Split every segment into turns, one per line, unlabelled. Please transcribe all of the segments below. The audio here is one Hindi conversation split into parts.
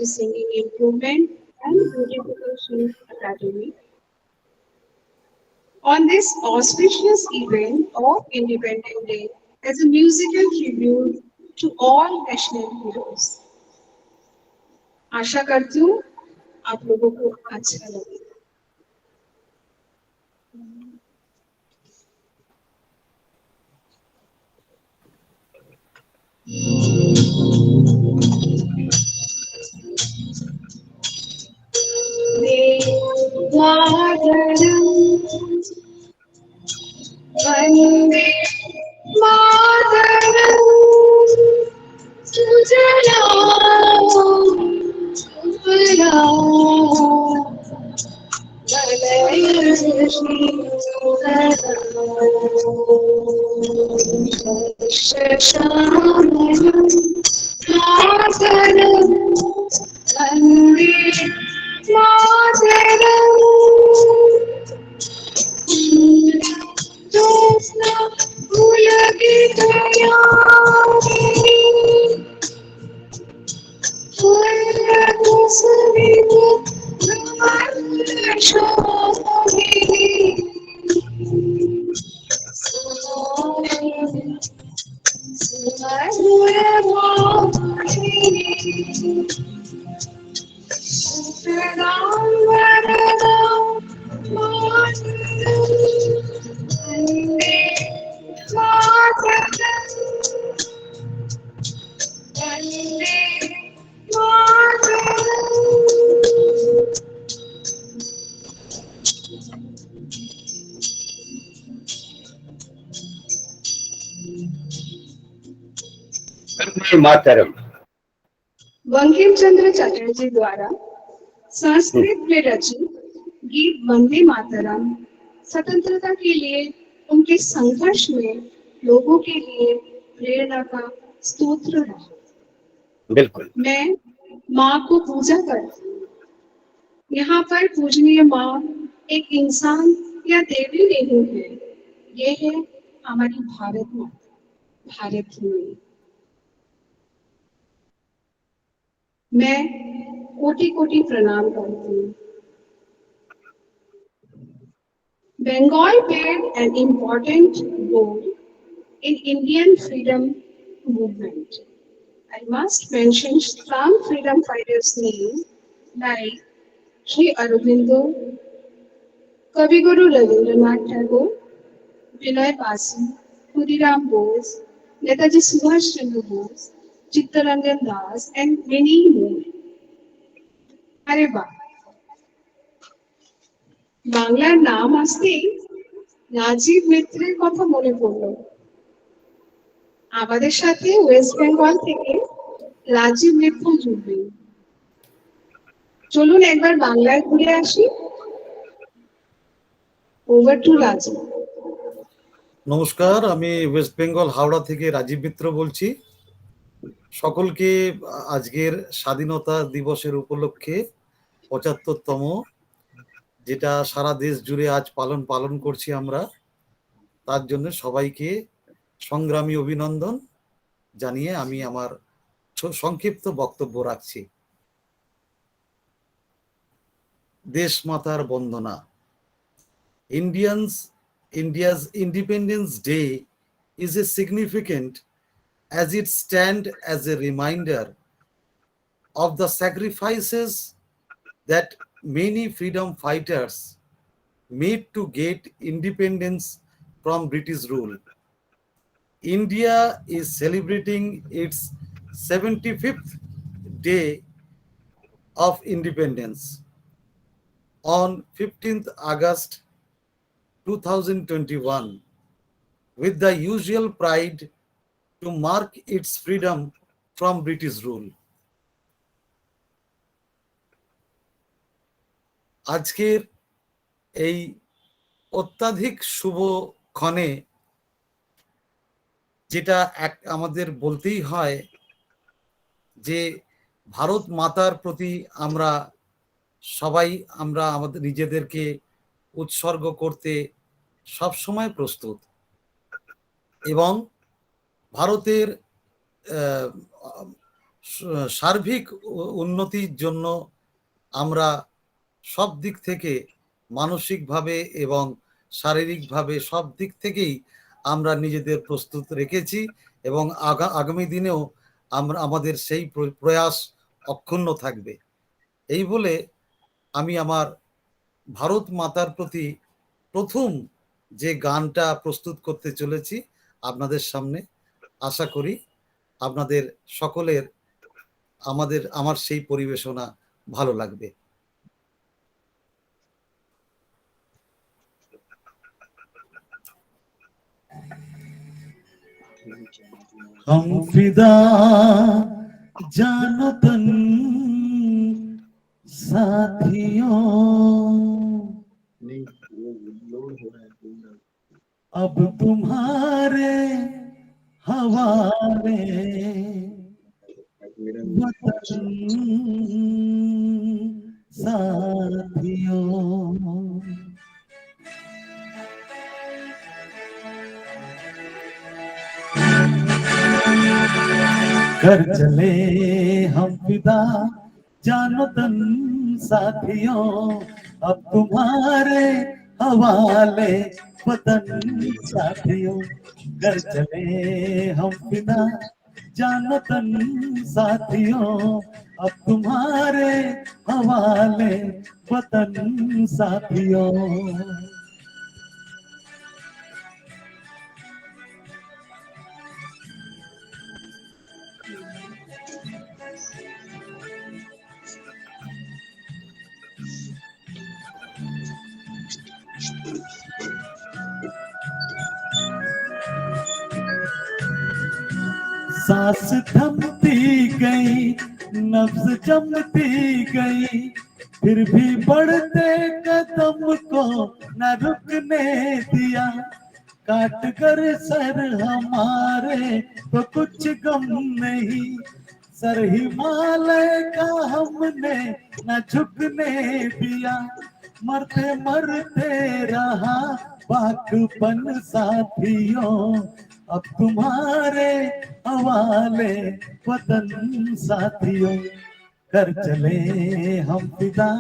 Singing Improvement and Beautification Academy. On this auspicious event of Independence Day, as a musical tribute to all national heroes. आशा करती हूँ आप लोगों को अच्छा लगे। वंदे मातरम सुजलाम सुफलाम मलयजशीतलाम शस्यश्यामलां मातरम वंदे मातरम ज्योत्स्ना पुलकितयामिनी स्वर्णकुसुमित नमः
मातरम।
बंकिम चंद्र चटर्जी द्वारा संस्कृत में रचित गीत वंदे मातरम स्वतंत्रता के लिए उनके संघर्ष में लोगों के लिए प्रेरणा का स्तोत्र है।
बिल्कुल।
मैं माँ को पूजा करती हूँ। यहाँ पर पूजनीय माँ एक इंसान या देवी नहीं है, ये है हमारी भारत माता, भारत भूमि। मैं कोटि कोटि प्रणाम करती हूँ। Bengal played an important role in Indian freedom movement. I must mention some freedom fighters' names like Sri Aurobindo, Kavi Guru Rabindranath Tagore, Vinay Basu, Khudiram Bose, Netaji Subhash Chandra Bose, Chittaranjan Das, and many more. अरे वाह, বাংলার নাম আসতেই রাজীব মিত্রের কথা মনে পড়লো। আমাদের সাথে ওয়েস্ট বেঙ্গল থেকে রাজীব মিত্র জুড়বেন। চলুন একবার বাংলায় ঘুরে আসি। Over to Rajiv.
নমস্কার, আমি ওয়েস্ট বেঙ্গল হাওড়া থেকে রাজীব মিত্র বলছি। সকলকে আজকের স্বাধীনতা দিবসের উপলক্ষে ৭৫তম, যেটা সারা দেশ জুড়ে আজ পালন করছি আমরা, তার জন্য সবাইকে সংগ্রামী অভিনন্দন জানিয়ে আমি আমার সংক্ষিপ্ত বক্তব্য রাখছি। দেশ মাতার বন্দনা। India's Independence Day is a significant as it stands as a reminder of the sacrifices that many freedom fighters made to get independence from British rule. India is celebrating its 75th day of independence on 15th August 2021 with the usual pride to mark its freedom from British rule. আজকের এই অত্যাধিক শুভ ক্ষণে যেটা আমাদের বলতেই হয় যে ভারত মাতার প্রতি আমরা সবাই আমাদের নিজেদেরকে উৎসর্গ করতে সবসময় প্রস্তুত, এবং ভারতের সার্বিক উন্নতির জন্য আমরা সব দিক থেকে মানসিকভাবে এবং শারীরিকভাবে সব দিক থেকেই আমরা নিজেদের প্রস্তুত রেখেছি এবং আগামী দিনেও আমাদের সেই প্রয়াস অক্ষুণ্ণ থাকবে। এই বলে আমি আমার ভারত মাতার প্রতি প্রথম যে গানটা প্রস্তুত করতে চলেছি আপনাদের সামনে, আশা করি আপনাদের সকলের আমার সেই পরিবেশনা ভালো লাগবে।
हम फिदा जानो तन साथियों, अब तुम्हारे हवाले वतन साथियों। कर चले हम फिदा जानो तन साथियों, अब तुम्हारे हवाले वतन साथियों। कर चले हम फिदा जानो तन साथियों, अब तुम्हारे हवाले वतन साथियों। सांस थमती गई, नब्ज जमती गई, फिर भी बढ़ते कदम को न रुकने दिया। काट कर सर हमारे तो कुछ गम नहीं, सर हिमालय का हमने न झुकने दिया। मरते मरते रहा बाकपन साथियों, अब तुम्हारे हवाले वतन साथियों। कर चले हम फिदा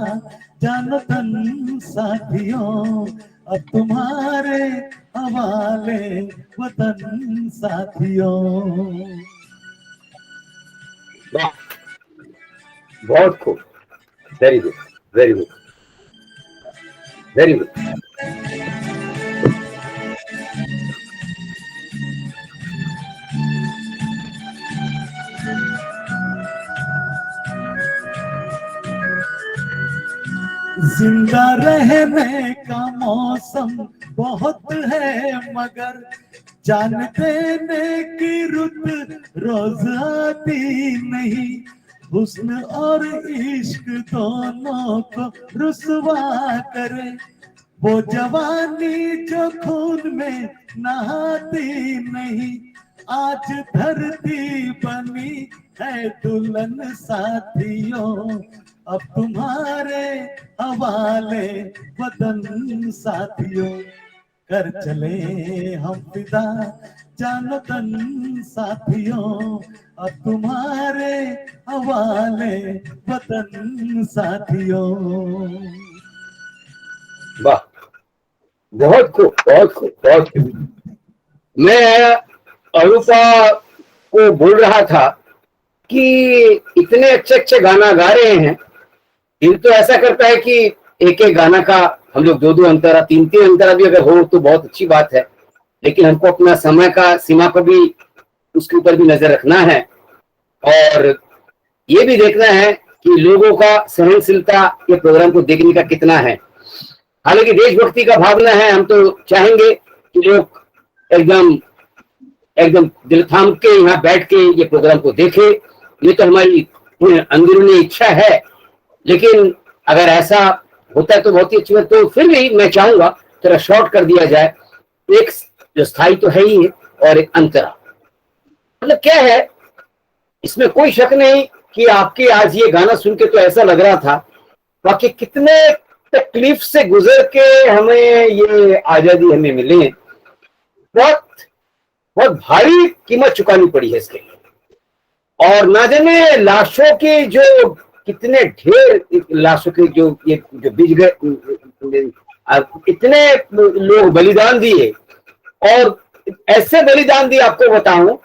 जानो तन साथियों, अब तुम्हारे हवाले वतन साथियों।
बहुत खूब, very good, very good, very good.
जिंदा रहने का मौसम बहुत है, मगर जान देने की रुत रोज आती नहीं। हुस्न और इश्क दोनों को रुसवा करे, वो जवानी जो खून में नहाती नहीं। आज धरती बनी है दुल्हन साथियों, अब तुम्हारे हवाले वतन साथियों। कर चले हम फिदा जानो तन साथियों, अब तुम्हारे हवाले वतन साथियों।
वाह, बहुत खूब, बहुत खूब, बहुत खूब। मैं अरूपा को बोल रहा था कि इतने अच्छे अच्छे गाना गा रहे हैं, दिल तो ऐसा करता है कि एक एक गाना का हम लोग दो दो अंतरा, तीन तीन अंतरा भी अगर हो तो बहुत अच्छी बात है, लेकिन हमको अपना समय का सीमा पर भी उसके ऊपर भी नजर रखना है और ये भी देखना है कि लोगों का सहनशीलता ये प्रोग्राम को देखने का कितना है। हालांकि देशभक्ति का भावना है, हम तो चाहेंगे कि लोग एकदम एकदम दिल थाम के यहाँ बैठ के ये प्रोग्राम को देखे, ये तो हमारी अंदरूनी इच्छा है। लेकिन अगर ऐसा होता है तो बहुत ही अच्छी बात। तो फिर भी मैं चाहूंगा थोड़ा शॉर्ट कर दिया जाए, एक जो स्थायी तो है ही है और एक अंतरा। मतलब क्या है, इसमें कोई शक नहीं कि आपके आज ये गाना सुन के तो ऐसा लग रहा था बाकी कितने तकलीफ से गुजर के हमें ये आजादी हमें मिले, बहुत बहुत भारी कीमत चुकानी पड़ी है इसके लिए। और ना जाने लाशों के जो कितने ढेर लाशों के जो ये जो बिज गए, इतने लोग बलिदान दिए। और ऐसे बलिदान दिए, आपको बताऊं,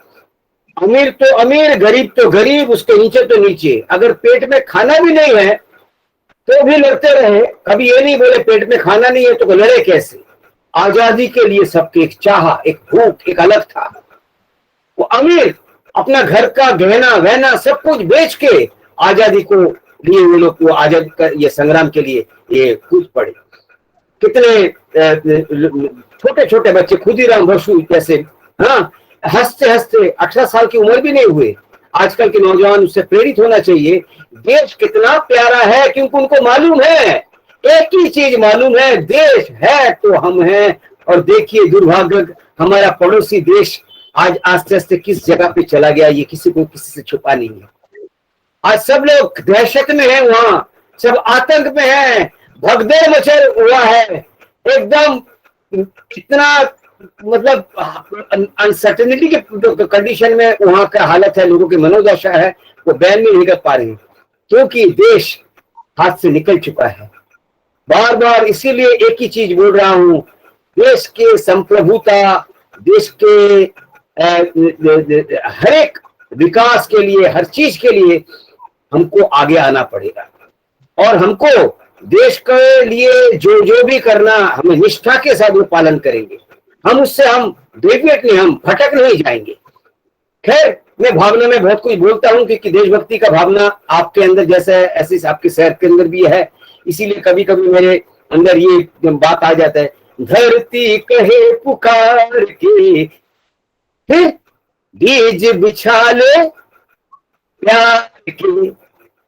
अमीर तो अमीर, गरीब तो गरीब, उसके नीचे तो नीचे। अगर पेट में खाना भी नहीं है तो भी लड़ते रहे, कभी ये नहीं बोले पेट में खाना नहीं है तो लड़े कैसे। आजादी के लिए सबकी एक चाह, एक भूख, एक अलग था। वो अमीर अपना घर का गहना वहना सब कुछ बेच के आजादी को लिए वो लोग, वो आजादी का ये संग्राम के लिए ये कूद पड़े। कितने छोटे छोटे बच्चे, खुदीराम बसु जैसे, हाँ, हंसते हंसते 18 साल की उम्र भी नहीं हुए। आजकल के नौजवान उससे प्रेरित होना चाहिए। देश कितना प्यारा है, क्योंकि उनको मालूम है, एक ही चीज मालूम है, देश है तो हम हैं। और देखिए दुर्भाग्य, हमारा पड़ोसी देश आज आस्ते आस्ते किस जगह पे चला गया, ये किसी को किसी से छुपा नहीं है। आज सब लोग दहशत में हैं, वहां सब आतंक में हैं, भगदड़ मचा हुआ है एकदम। इतना मतलब अनसर्टेनिटी के कंडीशन में वहां का हालत है, लोगों की मनोदशा है, वो बयान में नहीं कर पा रहे हैं, क्योंकि देश हाथ से निकल चुका है। बार बार इसीलिए एक ही चीज बोल रहा हूं, देश के संप्रभुता, देश के हर एक विकास के लिए, हर चीज के लिए हमको आगे आना पड़ेगा। और हमको देश के लिए जो जो भी करना, हमें निष्ठा के साथ वो पालन करेंगे। हम उससे हम डेविएट नहीं, हम भटक नहीं जाएंगे। खैर, मैं भावना में बहुत कुछ बोलता हूँ, क्योंकि देशभक्ति का भावना आपके अंदर जैसे ऐसे आपके शहर के अंदर भी है, इसीलिए कभी कभी मेरे अंदर ये बात आ जाता है, धरती कहे पुकार के, फिर बीज बिछा ले प्यार के,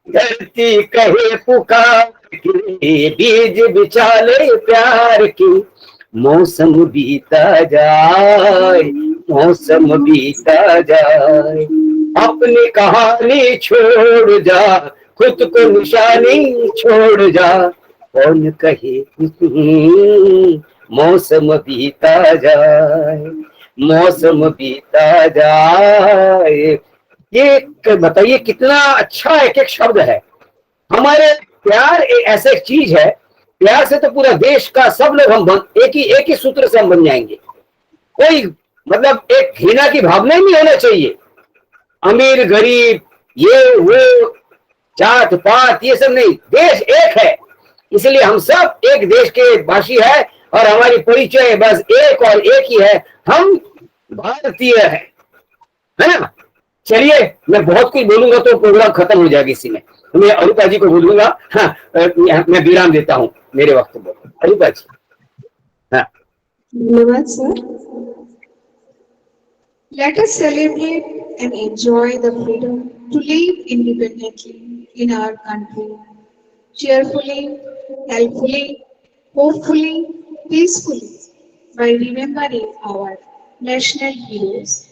धरती कहे पुकार के, बीज बिछा ले प्यार के, मौसम बीता जाए, मौसम बीता जाए, अपनी कहानी छोड़ जा, खुद को निशानी छोड़ जा, कौन कहे मौसम बीता जाए, मौसम बीता जाए। ये बताइए कितना अच्छा एक एक शब्द है। हमारे प्यार एक ऐसा एक चीज है, प्यार से तो पूरा देश का सब लोग हम एक ही सूत्र से हम बन जाएंगे। कोई मतलब एक घृणा की भावना ही नहीं होना चाहिए, अमीर गरीब ये वो जात पात ये सब नहीं, देश एक है, इसलिए हम सब एक देश के वासी है, और हमारी परिचय बस एक और एक ही है, हम भारतीय है ना। चलिए, मैं बहुत कुछ बोलूंगा तो प्रोग्राम खत्म हो जाएगा, इसी में मैं अरूपा जी को बोलूंगा। हाँ, मैं विराम देता हूँ मेरे वक्त में। अरूपा जी। हाँ,
धन्यवाद sir. Let us celebrate and enjoy the freedom to live independently in our country, cheerfully, helpfully, hopefully, peacefully, by remembering our national heroes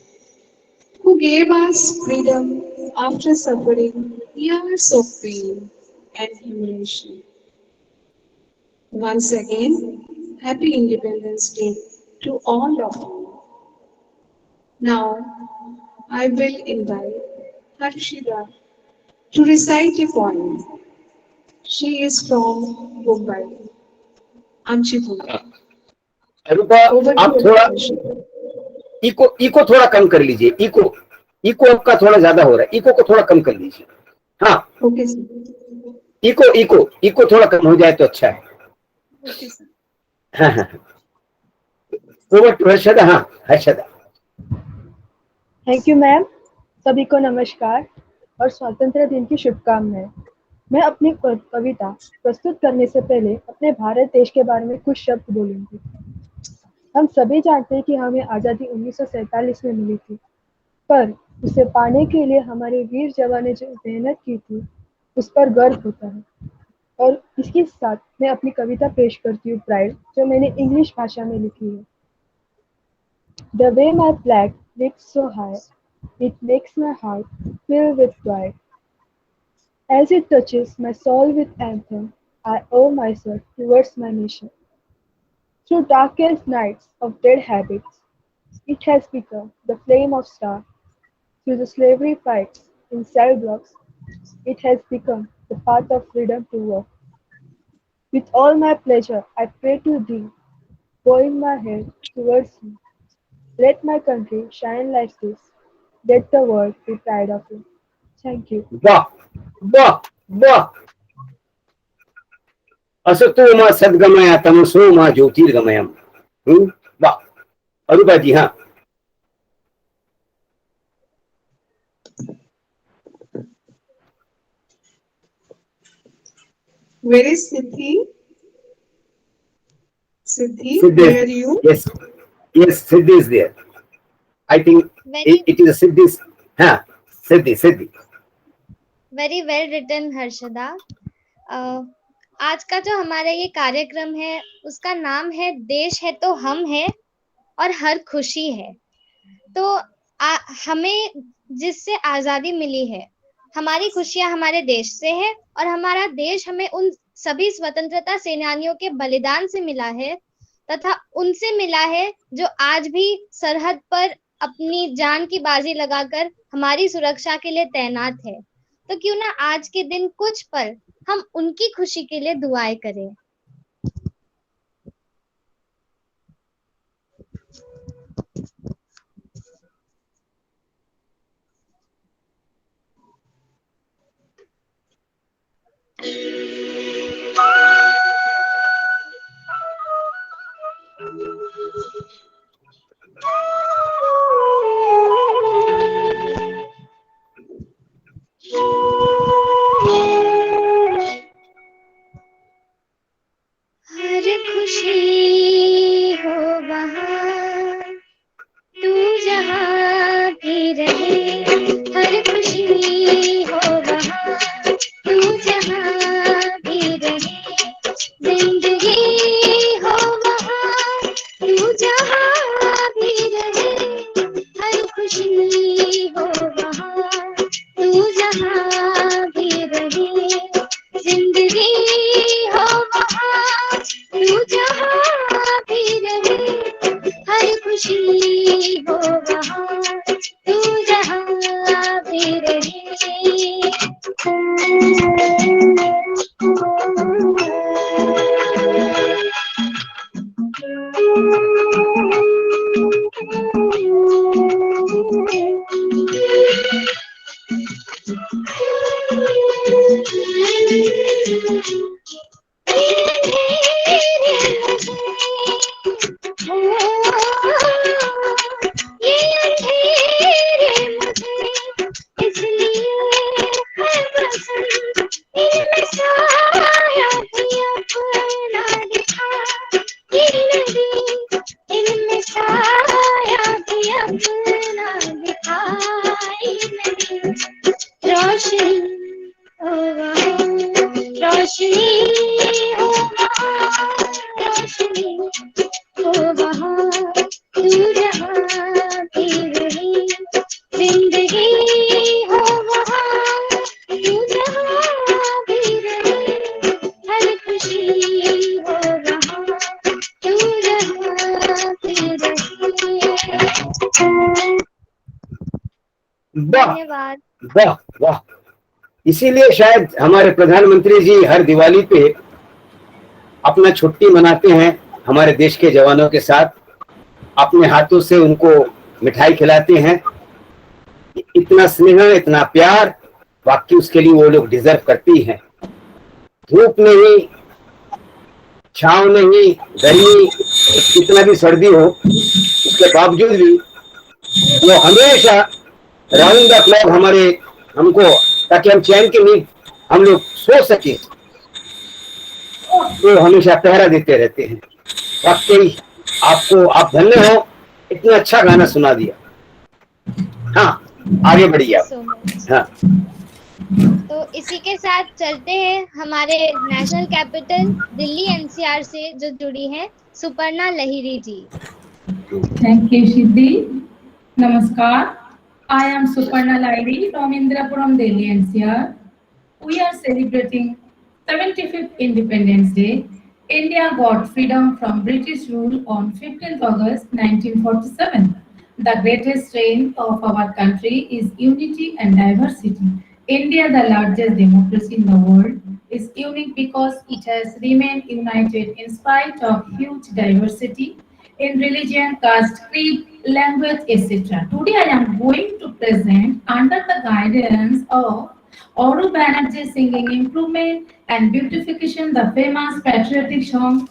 who gave us freedom after suffering years of pain and humiliation. Once again, Happy Independence Day to all of you. Now, I will invite Harshida to recite a poem. She is from Mumbai. Anchipur.
Arupa
Over
आप
to you,
थोड़ा
Harshida.
इको थोड़ा कम कर लीजिए, इको आपका थोड़ा ज्यादा हो रहा है, इको को थोड़ा कम कर लीजिए। हाँ,
Okay, sir.
इको थोड़ा कम हो जाए तो अच्छा है।
Okay, sir.
हाँ हाँ, ओवर टू हर्षदा। हाँ हर्षदा।
Thank you ma'am. सभी को नमस्कार और स्वतंत्रता दिन की शुभकामनाएं। मैं अपनी कविता प्रस्तुत करने से पहले अपने भारत देश के बारे में कुछ शब्द बोलूंगी। हम सभी जानते हैं कि हमें आज़ादी 1947 में मिली थी, पर उसे पाने के लिए हमारे वीर जवान ने जो मेहनत की थी उस पर गर्व होता है। और इसके साथ मैं अपनी कविता पेश करती हूँ, प्राइड, जो मैंने इंग्लिश भाषा में लिखी है। The way my flag lifts so high, it makes my heart fill with pride. As it touches my soul with anthem, I owe myself towards my nation. Through darkest nights of dead habits, it has become the flame of star. Through the slavery fights, in cell blocks, it has become the path of freedom to walk. With all my pleasure, I pray to thee, bowing my head towards thee. Let my country shine like this. Let the world be proud of you. Thank you.
वाह वाह वाह. असतो मा सद्गमया तमसो मा ज्योतिर्गमयम. वाह. अरूपा जी. हाँ.
Where is Siddhi? Siddhi,
Siddhi.
where are you?
Yes, yes, Siddhi is there. I think it is a Siddhi. हाँ, Siddhi.
Very well written Harshada. आज का जो हमारा ये कार्यक्रम है उसका नाम है देश है तो हम है और हर खुशी है. तो हमें जिससे आजादी मिली है, हमारी खुशियां हमारे देश से है और हमारा देश हमें उन सभी स्वतंत्रता सेनानियों के बलिदान से मिला है तथा उनसे मिला है जो आज भी सरहद पर अपनी जान की बाजी लगाकर हमारी सुरक्षा के लिए तैनात है. तो क्यों ना आज के दिन कुछ पल हम उनकी खुशी के लिए दुआएं करें. हर खुशी हो वहाँ तू जहाँ भी रहे. हर खुशी हो वहाँ तू जहाँ भी रहे. जिंदगी हो वहाँ तू जहाँ भी रहे. हर खुशी हो वहाँ तू जहाँ भी रहे. जिंदगी हो वहाँ तू जहाँ भी रहे. हर खुशी हो वहाँ तू जहाँ भी रहे. धन्यवाद.
वाह वाह. इसीलिए शायद हमारे प्रधानमंत्री जी हर दिवाली पे अपना छुट्टी मनाते हैं हमारे देश के जवानों के साथ. अपने हाथों से उनको मिठाई खिलाते हैं. इतना स्नेह, इतना प्यार, वाकई उसके लिए वो लोग डिजर्व करती हैं. धूप नहीं, छांव नहीं, गर्मी, कितना भी सर्दी हो, उसके बावजूद भी वो हमेशा राउंड द क्लॉक हमको, ताकि हम चैन की नींद हम लोग सो सके, तो हमेशा पहरा देते रहते हैं. वाकई आप धन्य हो, इतना अच्छा गाना सुना दिया. हाँ, आगे बढ़िए आप. हाँ.
तो इसी के साथ चलते हैं हमारे नेशनल कैपिटल दिल्ली एनसीआर से जो जुड़ी हैं सुपर्णा लहिरी जी.
थैंक यू सिद्धि. नमस्कार. I am Suparna Lahiri from Indirapuram, Delhi NCR. We are celebrating 75th Independence Day. India got freedom from British rule on 15th August 1947. The greatest strength of our country is unity and diversity. India, the largest democracy in the world, is unique because it has remained united in spite of huge diversity in religion, caste, creed, language, etc. Today, I am going to present, under the guidance of Auru Banerjee, singing improvement and beautification, the famous patriotic song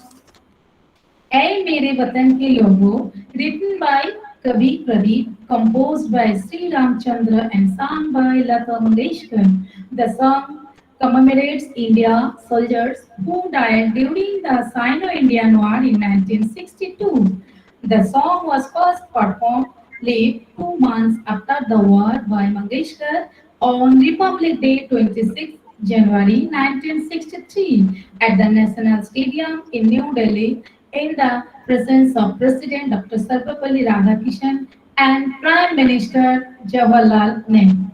ऐ मेरे वतन के लोगों, written by Kavi Pradeep, composed by Sri Ramchandra and sung by Lata Mangeshkar. The song commemorates India soldiers who died during the Sino-Indian War in 1962. The song was first performed late 2 months after the war by Mangeshkar on Republic Day 26 January 1963 at the National Stadium in New Delhi in the presence of President Dr. Sarvepalli Radhakrishnan and Prime Minister Jawaharlal Nehru.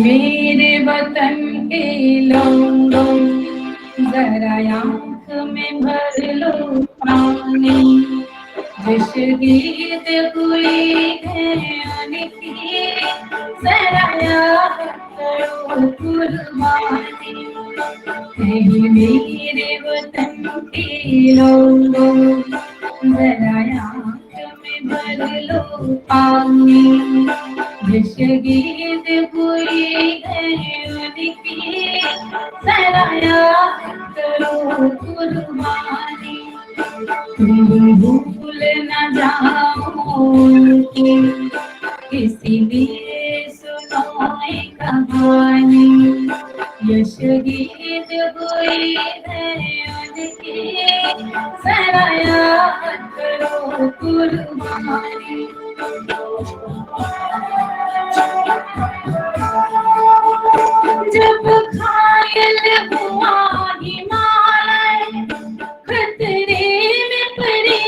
मेरे वतन के लोगों, जरा आँख में भर लो पानी, जिस गीत हुई है की, जरा याद करो कुर्बानी। मेरे वतन के लोगों, जरा आँख में भर लो पानी, विश्व गीत कोई है उनकी, जरा याद करो कुर्बानी, तुम भूल न जाओ कि इसीलिए सुनो एक कहानी, यश गीत कोई है उनकी, जरा याद करो कुर्बानी। जब घायल हुआ हिमालय, खतरे में पड़ी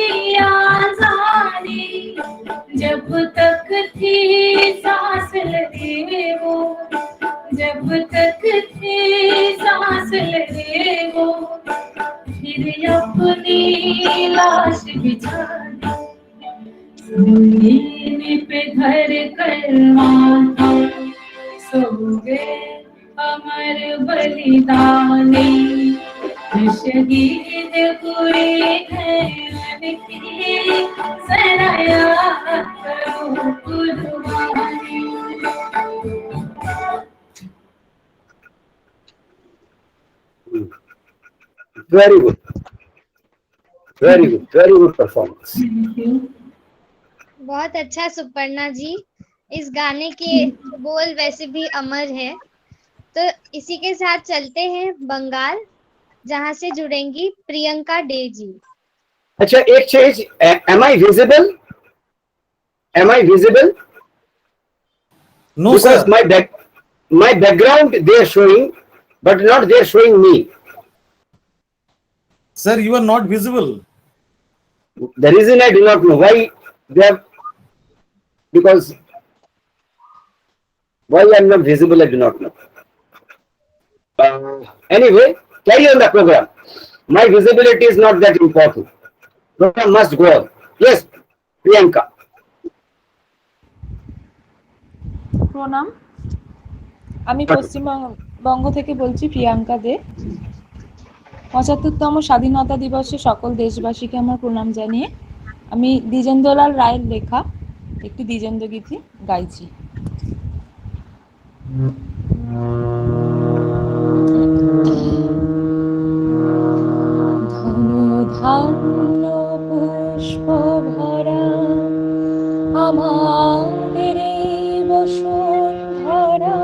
आजादी, जब तक थी सांस ले वो, जब तक थी सांस ले वो, फिर अपनी लाश बिछा दी, पे घर कर माथा, सो गए अमर बलिदानी, शहीद कोई है उनकी, जरा याद करो कुर्बानी।
Very good. Very good. Very good performance.
बहुत अच्छा सुपर्णा जी। इस गाने के बोल वैसे भी अमर है। तो इसी के साथ चलते हैं बंगाल, जहाँ से जुड़ेंगी प्रियंका डे जी।
अच्छा, एक चीज, am I visible? Am I visible?
No,
Because
sir.
my background they are showing, but not they are showing me.
Sir, you are not visible.
The reason I do not know why they have, because why I am not visible, I do not know. Anyway, carry on the program. My visibility is not that important. Program must go on. Yes, Priyanka.
প্রণাম, আমি পশ্চিমবঙ্গ থেকে বলছি প্রিয়াঙ্কা দে। ৭৫তম স্বাধীনতা দিবসে সকল দেশবাসীকে আমার প্রণাম জানিয়ে আমি দ্বিজেন্দ্রলাল রায়ের লেখা একটি দ্বিজেন্দ্র গীতি গাইছি। ধনধান্য পুষ্প ভরা আমাদের বসুন্ধরা,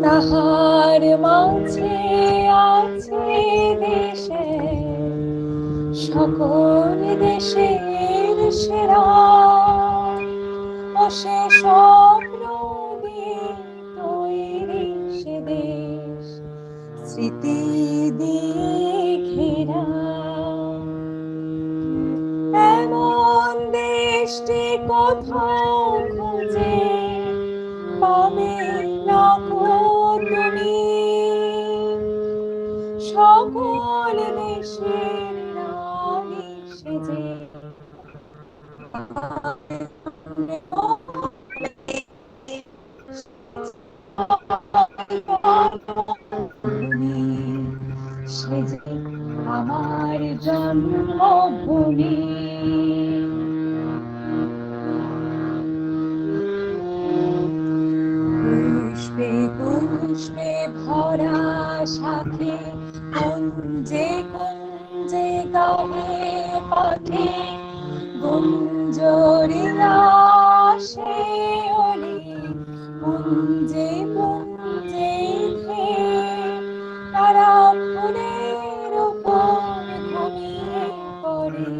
তাহার মাঝে আছে দেশে সকল দেশের সেরা, ও সে স্বপ্ন দিয়ে তৈরি সে দেশ স্মৃতি দিয়ে ঘেরা। এমন দেশটি কোথাও খুঁজে পাবে না গো তুমি, সকল দেশের রানী সেজে সেজে আমার জন্মভূমি। পুষ্পে পুষ্পে ভরা সাথে কুঞ্জে কুঞ্জে গায়ে পথে, গুঞ্জরিয়া সে অলি পুঞ্জে পুঞ্জে ধে, তারা ফুলের উপর ঘুমিয়ে পড়ে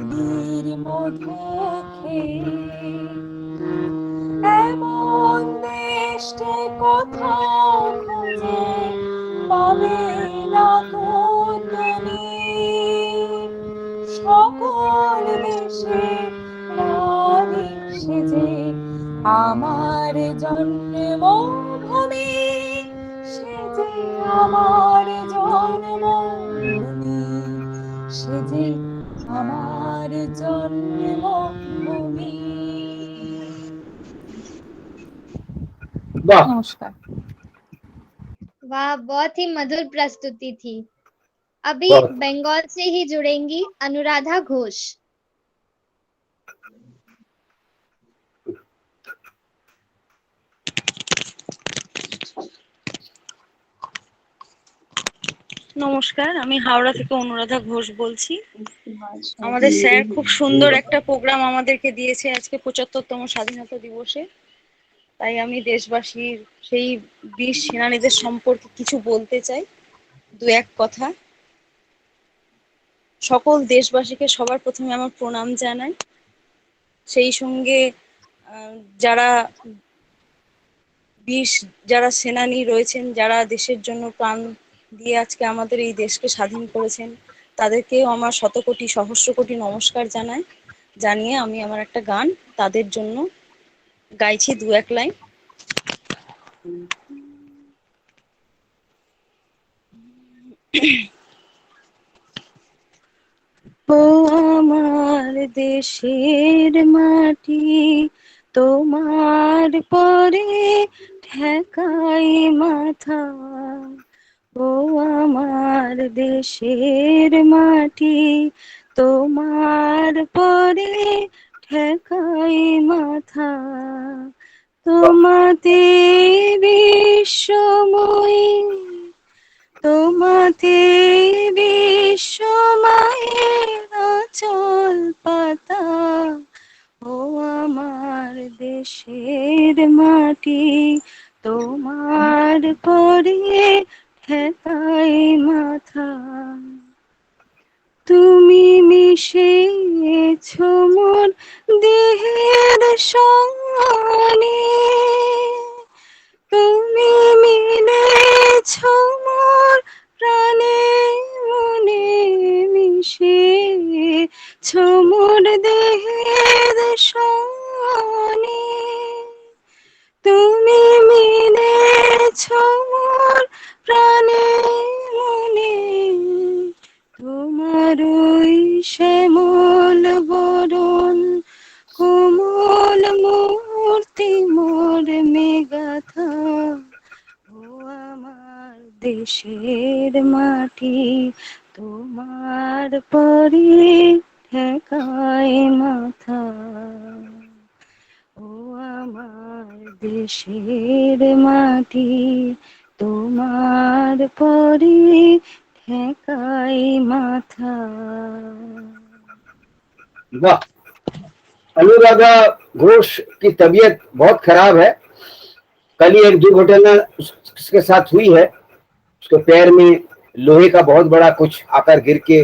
বীর মধু খেয়ে। এমন দেশটি কোথাও খুঁজে পাবে না গো তুমি, সকল দেশের রানী সেজে আমার জন্মভূমি, সেজে আমার জন্মভূমি, সেজে আমার জন্মভূমি।
वाह,
नमस्कार।
वाह, बहुत ही मधुर प्रस्तुति थी। अभी
बहुत
बंगाल से ही जुड़ेंगी अनुराधा घोष।
নমস্কার, আমি হাওড়া থেকে অনুরাধা ঘোষ বলছি। আমাদের স্যার খুব সুন্দর একটা প্রোগ্রাম আমাদেরকে দিয়েছে আজকে ৭৫তম স্বাধীনতা দিবসে। তাই আমি দেশবাসীর সেই বীর সেনানীদের সম্পর্কে কিছু বলতে চাই, দু এক কথা। সকল দেশবাসীকে সবার প্রথমে আমার প্রণাম জানাই। সেই সঙ্গে যারা যারা সেনানী রয়েছেন, যারা দেশের জন্য প্রাণ দিয়ে আজকে আমাদের এই দেশকে স্বাধীন করেছেন, তাদেরকেও আমার শতকোটি সহস্র কোটি নমস্কার জানিয়ে আমি আমার একটা গান তাদের জন্য গাইছি, দু এক লাইন। ও আমার দেশের মাটি, তোমার পরে ঠেকাই মাথা। ও আমার দেশের মাটি, তোমার পরে ঠেকাই মাথা। তোমাতে বিশ্বময়ী, তোমাতে বিশ্বমায়ের আঁচল পাতা। ও আমার দেশের মাটি, তোমার পরে ঠেকাই মাথা। তুমি মিশেছ মোর দেহের সঙ্গে, তুমি মিলেছ মোর প্রাণে মনে, মিশেছ মোর দেহের সঙ্গে। তুমি মিলেছ মোর প্রাণে মনে, তোমার ওই শ্যামল বরণ কোমল মূর্তি মোর মেগাথা। ও আমার দেশের মাটি, তোমার পরে ঠেকাই মাথা। ও আমার দেশের মাটি, তোমার পরে ঠেকাই মাথা।
वाह। अनुराधा घोष की तबीयत बहुत खराब है। कल ही एक दुर्घटना उसके साथ हुई है। उसके पैर में लोहे का बहुत बड़ा कुछ आकर गिर के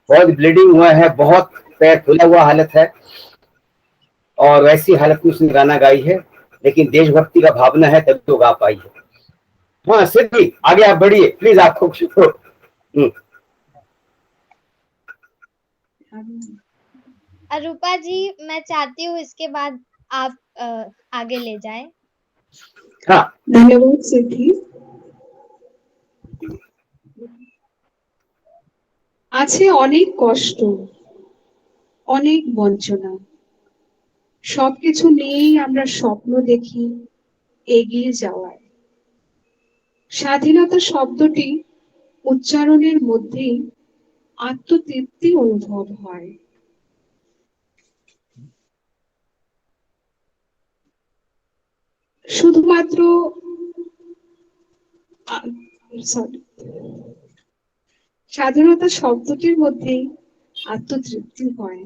बहुत ब्लीडिंग हुआ है, बहुत पैर फुला हुआ हालत है, और वैसी हालत में उसने गाना गाई है। लेकिन देशभक्ति का भावना है तभी तो गा पाई है। हाँ सिद्धि, आगे आप बढ़िए प्लीज, आपको शुक्र।
अरूपा जी, मैं चाहती हूँ इसके बाद आप आगे ले जाएं।
हाँ
धन्यवाद सिद्धि। আছে অনেক কষ্ট, অনেক বঞ্চনা, সবকিছু নিয়েই আমরা স্বপ্ন দেখি এগিয়ে যাওয়ার। স্বাধীনতা শব্দটি উচ্চারণের মধ্যেই আত্মতৃপ্তি অনুভব হয়। শুধুমাত্র স্বাধীনতা শব্দটির মধ্যেই আত্মতৃপ্তি হয়।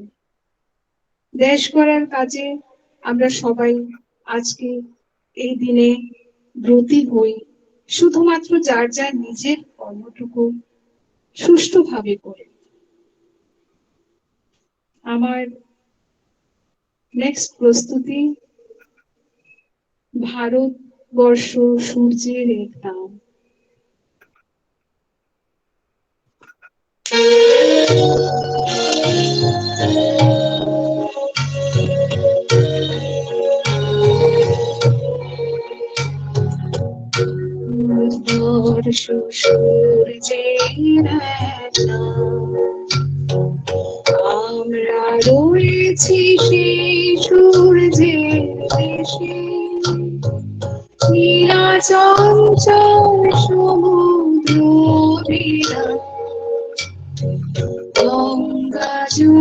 দেশ গড়ার কাজে আমরা সবাই আজকে এই দিনে ব্রতী হই, শুধুমাত্র যার যার নিজের কর্মটুকু সুষ্ঠুভাবে করে। আমার নেক্সট প্রস্তুতি ভারতবর্ষ সূর্যের এক নাম। ভারতবর্ষ সূর্যের এক নাম, আমরা রয়েছি সেই সূর্যের দেশে। নীলাচঞ্চল সমুদ্র বিরাম,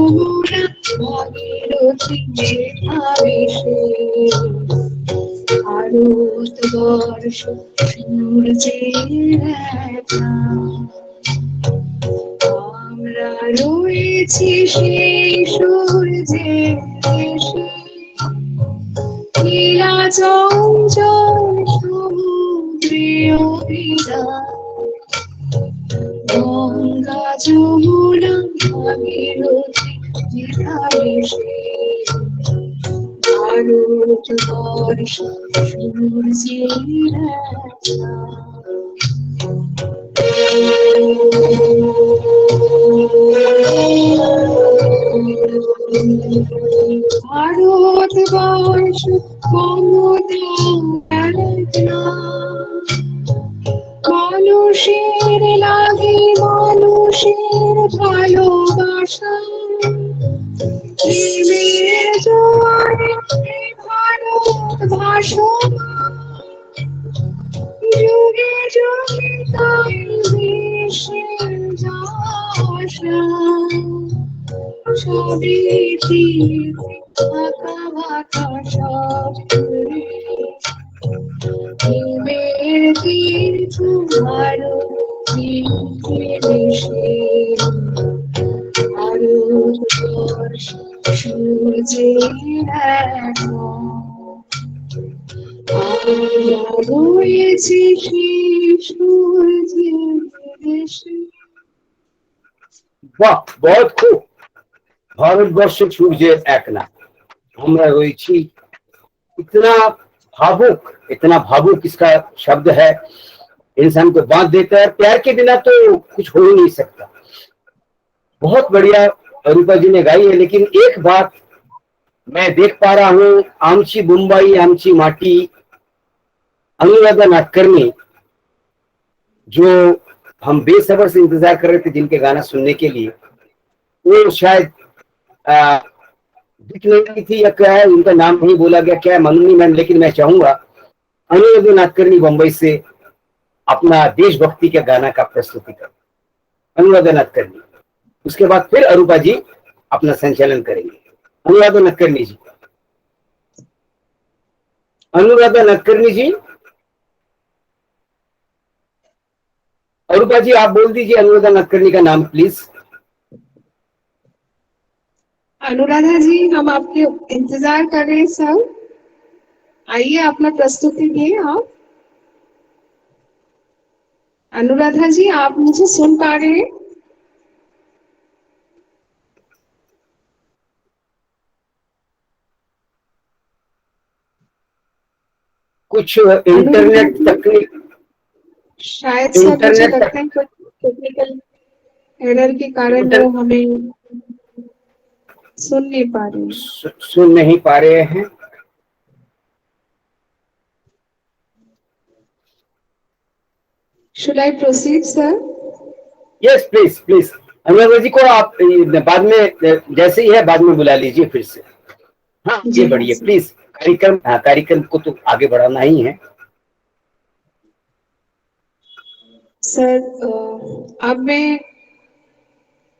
যমুনা ভাগীরথী আবেশে ভারতবর্ষ সূর্যের একটা আমরা রয়েছি সেই সূর্যের দেশে নীলা চঞ্চল সমুদ্রে অভিযান গঙ্গা যমুনা ভাগীরথী বিধারিষে ভারতবর্ষ সূর্যের একটা ভারতবর্ষ মমতার মানুষের লাগে মানুষের ভালোবাসা প্রেমের জোয়ারে ভারত ভাসমান যুগে যুগে তাই দেশের যাশা সবই তীরে আঁকা বাঁকা সব ঘুরে প্রেমের তীর্থ ভারতের দেশে ভারতবর্ষ সূর্যের একটা আমরা রয়েছি সেই সূর্যের দেশে।
वाह, बहुत खूब। भारतवर्ष सूर्य एक ना हमरा रोइची इतना भावुक इसका शब्द है, इंसान को बांध देता है। प्यार के बिना तो कुछ हो ही नहीं सकता। बहुत बढ़िया अरूपा जी ने गाई है, लेकिन एक बात मैं देख पा रहा हूँ, आमची मुंबई आमची माटी अनुराधा नाडकर्णी जो हम बेसब्र से इंतजार कर रहे थे जिनके गाना सुनने के लिए, वो शायद दिख नहीं थी या क्या है, उनका नाम नहीं बोला गया, क्या है मालूम नहीं मैम, लेकिन मैं चाहूंगा अनुराधा नाडकर्णी बम्बई से अपना देशभक्ति के गाना का प्रस्तुति कर। अनुराधा नाडकर्णी, उसके बाद फिर अरूपा जी अपना संचालन करेंगे। अनुराधा नाडकर्णी जी, अनुराधा नाडकर्णी जी, अरूपा जी आप बोल दीजिए अनुराधा नाडकर्णी का नाम प्लीज।
अनुराधा जी, हम आपके इंतजार कर रहे हैं सर, आइए अपना प्रस्तुति दिए आप। अनुराधा जी, आप मुझे सुन पा रहे हैं?
कुछ इंटरनेट तकनीक,
शायद सर मुझे लगता है कुछ टेक्निकल एरर के कारण वो हमें सुन नहीं पा रहे हैं।
सुन नहीं पा रहे हैं।
Should I proceed, sir?
Yes please please. Anuradha ji को आप बाद में जैसे ही है बाद में बुला लीजिए फिर से। हाँ जी, बढ़िया प्लीज। कार्यक्रम को तो आगे बढ़ाना ही है।
सर, अब मैं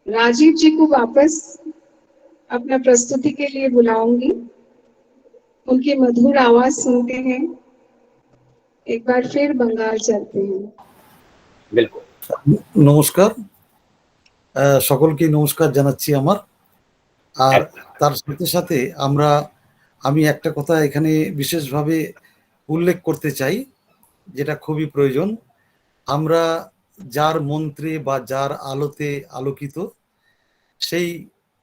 राजीव जी को वापस अपना प्रस्तुति के लिए बुलाऊंगी। उनकी मधुर आवाज सुनते हैं, एक बार फिर बंगाल चलते हैं।
बिल्कुल।
নমস্কার, সকলকে নমস্কার জানাচ্ছি আমার। আর তার সাথে সাথে আমি একটা কথা এখানে বিশেষভাবে উল্লেখ করতে চাই, যেটা খুবই প্রয়োজন। আমরা যার মন্ত্রে বা যার আলোতে আলোকিত, সেই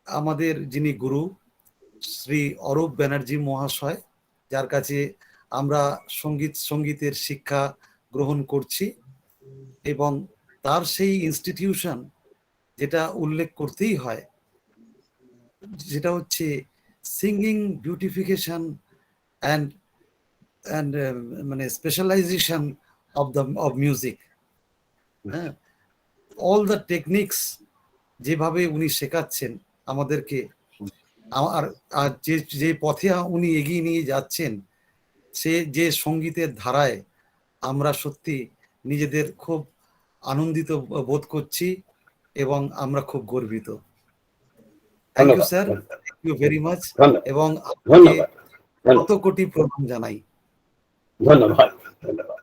আমাদের যিনি গুরু শ্রী অরূপ ব্যানার্জি মহাশয়, যার কাছে আমরা সঙ্গীতের শিক্ষা গ্রহণ করছি, এবং তার সেই ইনস্টিটিউশন যেটা উল্লেখ করতেই হয়, যেটা হচ্ছে সিঙ্গিং বিউটিফিকেশন অ্যান্ড মানে স্পেশালাইজেশন অফ মিউজিক। হ্যাঁ, অল দ্য টেকনিক্স যেভাবে উনি শেখাচ্ছেন আমাদেরকে, আর যে পথে উনি এগিয়ে নিয়ে যাচ্ছেন, সে যে সঙ্গীতের ধারায় আমরা সত্যি নিজেদের খুব আনন্দিত বোধ করছি এবং আমরা খুব গর্বিত। থ্যাংক ইউ
ধন্যবাদ
sir, thank you very much,
ধন্যবাদ
এবং আপনাকে
ধন্যবাদ
কত কোটি প্রণাম জানাই।
ধন্যবাদ ধন্যবাদ।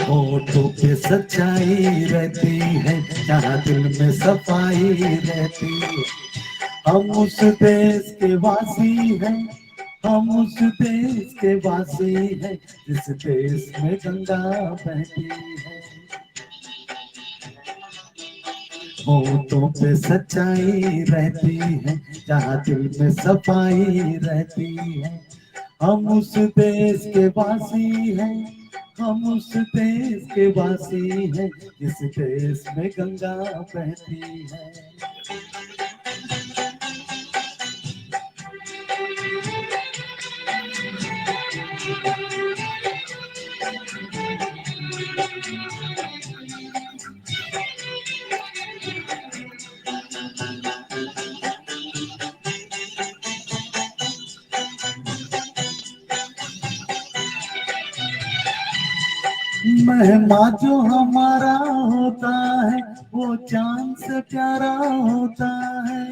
होठों पे सच्चाई रहती है, जहाँ दिल में सफाई रहती है। हम उस देश के वासी हैं, हम उस देश के वासी हैं, जिस देश में गंगा बहती है। होठों पे सच्चाई रहती है, जहाँ दिल में सफाई रहती है। हम उस देश के वासी हैं, हम उस देश के वासी हैं, जिस देश में गंगा बहती है। मेहमान जो हमारा होता है, वो चांद से प्यारा होता है।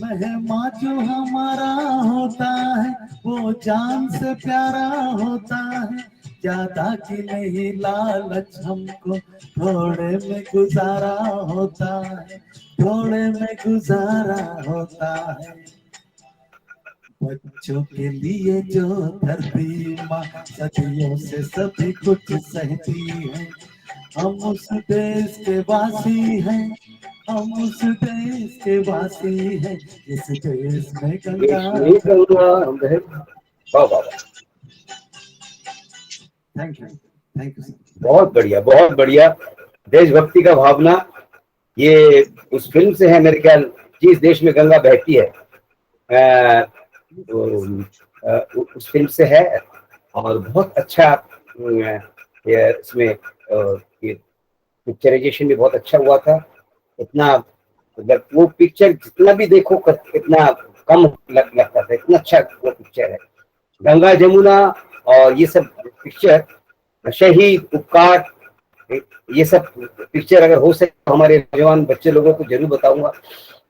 मेहमान जो हमारा होता है, वो चांद से प्यारा होता है। ज्यादा की नहीं लालच हमको, थोड़े में गुजारा होता है, थोड़े में गुजारा होता है। बच्चों के लिए जो धरती माँ सदियों से सभी कुछ सहती है। हम उस देश के वासी हैं, हम उस देश के वासी हैं, इस देश में गंगा। Thank you sir.
बहुत बढ़िया बहुत बढ़िया। देशभक्ति का भावना ये उस फिल्म से है मेरे ख्याल, जिस देश में गंगा बहती है, उस फिल्म से है। और बहुत अच्छा इसमें पिक्चराइजेशन भी बहुत अच्छा हुआ था। इतना मतलब वो पिक्चर जितना भी देखो इतना कम लगता था, इतना अच्छा वो पिक्चर है। गंगा जमुना और ये सब पिक्चर, शहीद, उपकार, ये सब पिक्चर अगर हो सके हमारे नौजवान बच्चे लोगों को जरूर बताऊंगा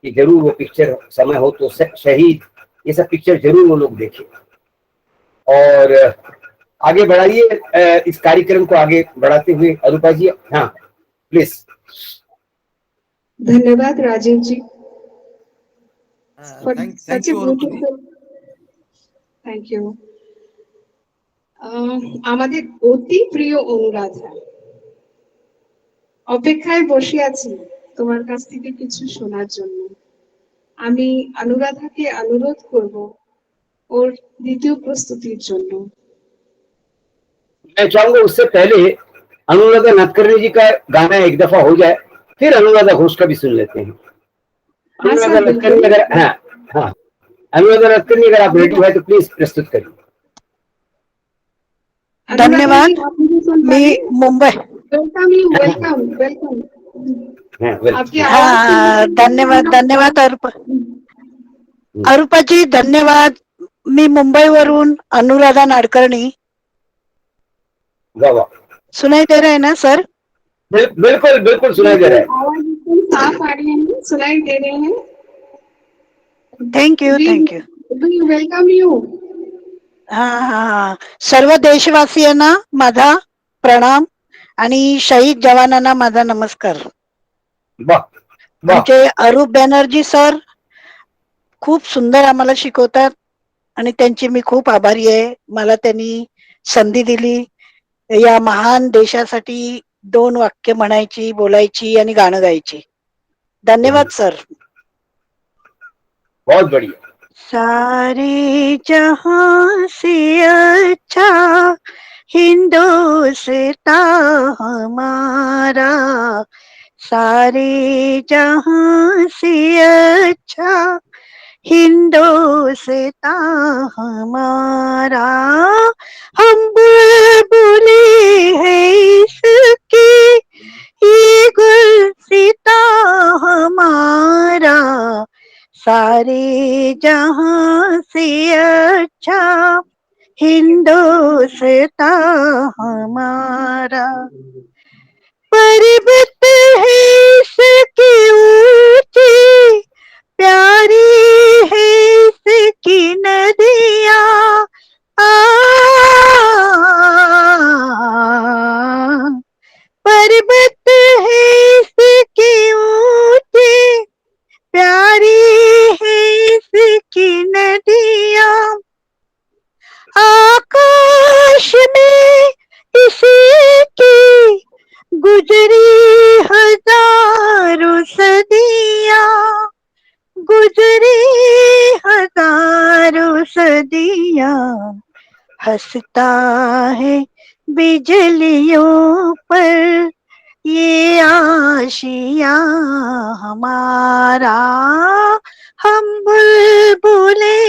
कि जरूर वो पिक्चर समय हो तो शहीद, ये सब पिक्चर जरूर वो लोग देखें। और आगे बढ़ाइए इस कार्यक्रम को आगे बढ़ाते हुए अरूपा जी। हाँ प्लीज।
धन्यवाद Rajiv ji.
Thank you Arupa ji.
Thank you. আমাদের অতি প্রিয় অনুরাধা অপেক্ষায় বসে আছি তোমার কাছ থেকে কিছু শোনার জন্য। আমি অনুরাধাকে অনুরোধ করব ওর দ্বিতীয় প্রস্তুতির জন্য।
मैं चाहूंगा उससे पहले अनुराधा नाडकर्णी जी का गाना एक दफा हो जाए, फिर अनुराधा घोष का भी सुन लेते हैं। अनुराधा नाडकर्णी अगर, हाँ हाँ, अनुराधा नाडकर्णी अगर आप रेडी है तो प्लीज प्रस्तुत करिए।
धन्यवाद। मैं Mumbai.
Welcome you, welcome welcome.
हाँ धन्यवाद धन्यवाद अरूपा जी, धन्यवाद। मी मुंबईवरून अनुराधा नाडकर्णी। सुनाई दे रहा है ना सर?
बिल्कुल बिल्कुल सुनाई दे रहा है।
आवाज एकदम साफ आ रही है, सुनाई दे रहे हैं।
Thank you thank you.
Welcome you.
हा हा, सर्व देशवासियांना माझा प्रणाम आणि शहीद जवानांना माझा नमस्कार। आमचे अरूप बॅनर्जी सर खूप सुंदर आम्हाला शिकवतात आणि त्यांची मी खूप आभारी आहे। मला त्यांनी संधी दिली या महान देशासाठी 2 वाक्य म्हणायची, बोलायची आणि गाणं गायची। धन्यवाद सर।
बहुत बढ़िया।
सारे जहां से अच्छा हिंदुस्तान हमारा, सारे जहां से अच्छा हिंदुस्तान हमारा, हम बुलबुले हैं इसके, ये गुलसिता हमारा, सारे जहां से अच्छा हिंदुस्तान हमारा। पर्वत है इसके ऊंचे, प्यारी है इसकी नदियाँ, पर्वत है इसके ऊंचे, प्यारी है इसकी नदियाँ, आकाश में इसी की गुजरी हजारों सदियाँ, गुजरी हजारों सदियाँ, हंसता है बिजलियों पर ये आशियाँ हमारा, हम बुलबुले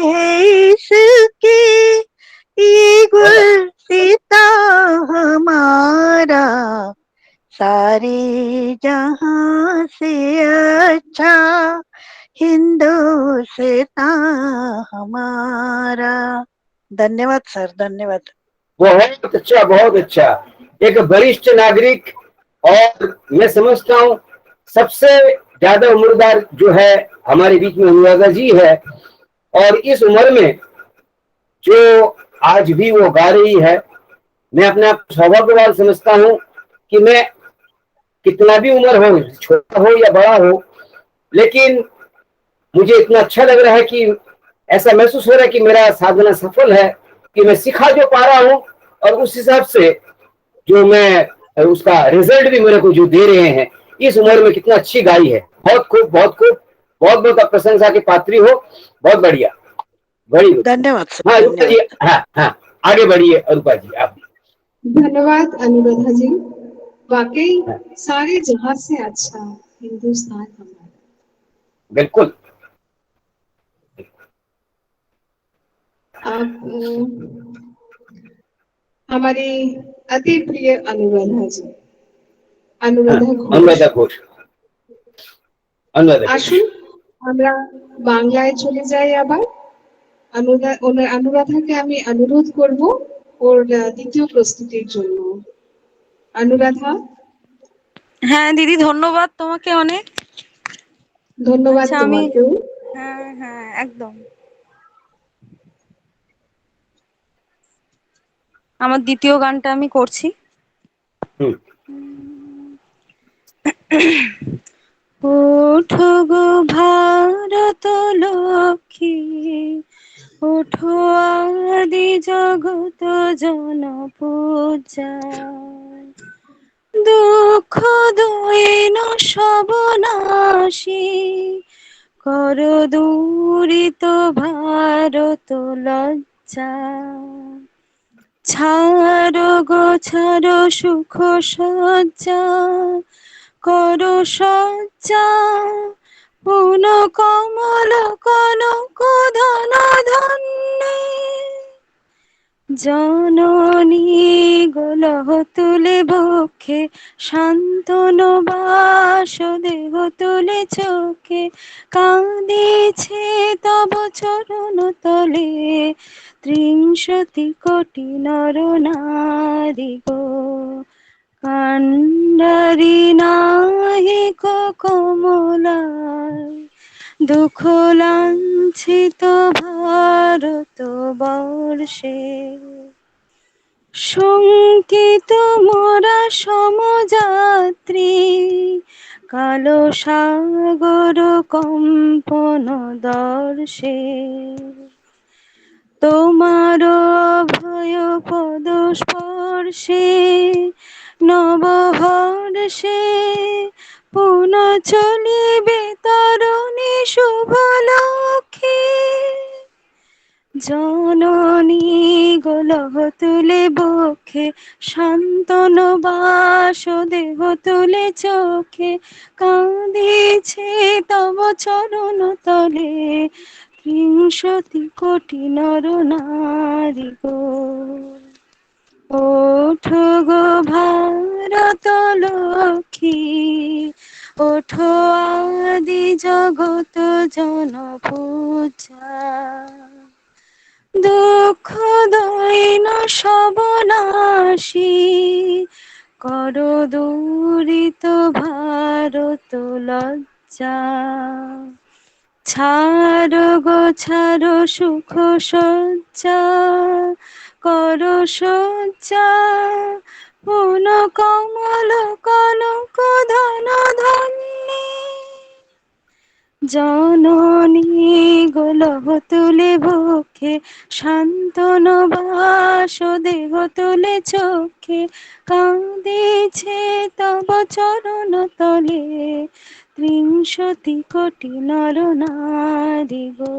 हैं इसके, ये गुलसिता हमारा, सारे जहां से अच्छा हिंदुस्तान हमारा। धन्यवाद सर, धन्यवाद।
बहुत अच्छा, बहुत अच्छा। एक वरिष्ठ नागरिक, और मैं समझता हूँ सबसे ज्यादा उम्रदार जो है हमारे बीच में अनुराधा जी है, और इस उम्र में जो आज भी वो गा रही है, मैं अपने आप सौभाग्यवान समझता हूँ कि मैं कितना भी उम्र हो, छोटा हो या बड़ा हो, लेकिन मुझे इतना अच्छा लग रहा है कि ऐसा महसूस हो रहा है कि मेरा साधना सफल है, कि मैं सिखा जो पा रहा हूँ, और उस हिसाब से जो मैं उसका रिजल्ट भी मेरे को जो दे रहे हैं, इस उम्र में कितना अच्छी गाई है। बहुत खूब, बहुत खूब, बहुत बहुत आप प्रशंसा की पात्री हो, बहुत बढ़िया, बड़ी
धन्यवाद सर,
हाँ रूपा जी,
धन्यवाद।
हाँ हाँ आगे बढ़िए रूपा जी आप।
धन्यवाद अनुराधा जी, वाकई
हाँ,
सारे जहां से अच्छा हिंदुस्तान हमारा।
बिल्कुल।
आप हमारी अति प्रिय अनुराधा जी, अनुराधा घोष।
अनुराधा घोष, अनुराधा घोষ।
আসুন আমরা বাংলায় চলে যাই আবার। অনুরাধাকে আমি অনুরোধ করব ওর দ্বিতীয় প্রস্তুতির জন্য। অনুরাধা।
হ্যাঁ দিদি, ধন্যবাদ তোমাকে অনেক।
ধন্যবাদ
আচ্ছা আমি,
তোমাকেও।
হ্যাঁ হ্যাঁ একদম, আমার দ্বিতীয় গানটা আমি করছি। ওঠো গো ভারত লক্ষ্মী, ওঠো আদি জগত জন পূজা, দুঃখ দৈন সব নাশী, কর দূরিত ভারত লজ্জা, ছাড়ো গো ছাড়ো সুখ সজ্জা, করো সজ্জা, পুন কমল কনক ধন ধন্যে, জননী গোলহ তুলে বক্ষে, শান্তনু বাসুদেব তুলে চোখে, কাঁদিছে তব চরণ তলে, ত্রিংশতি কোটি নর নারী গো, কান্ডারি নাহিক কমলায়, দুঃখ লাঞ্ছিত ভারত বর্ষে, শঙ্কিত মোরা সমযাত্রী, কালো সাগর কম্পন দর্শে, তোমার অভয় পদ স্পর্শে, নবহর্ষে, পুন চলিবে তরুণী শুভ লক্ষ্মী, জননী গোলহ তুলে বক্ষে, শান্তন বাস দেহ তুলে চোখে, কাঁদিছে তব চরণ তলে, বিংশতি কোটি নর নারী গো। ওঠো গো ভারত লক্ষ্মী, ওঠো আদি জগত জন পূজা, দুঃখ দৈন সব নাশী, করো দূরিত ভারত লজ্জা। ছাড়ো গো ছাড়ো সুখ সজ্জা, করো সজ্জা, পুন কমল কনক ধন ধন্যী, জননী গোলহ তুলে বক্ষে, শান্তন বাস দেহ তুলে চোখে, কাঁদিছে তব চরণ তলে, ত্রিংশতি কোটি নর নারী গো,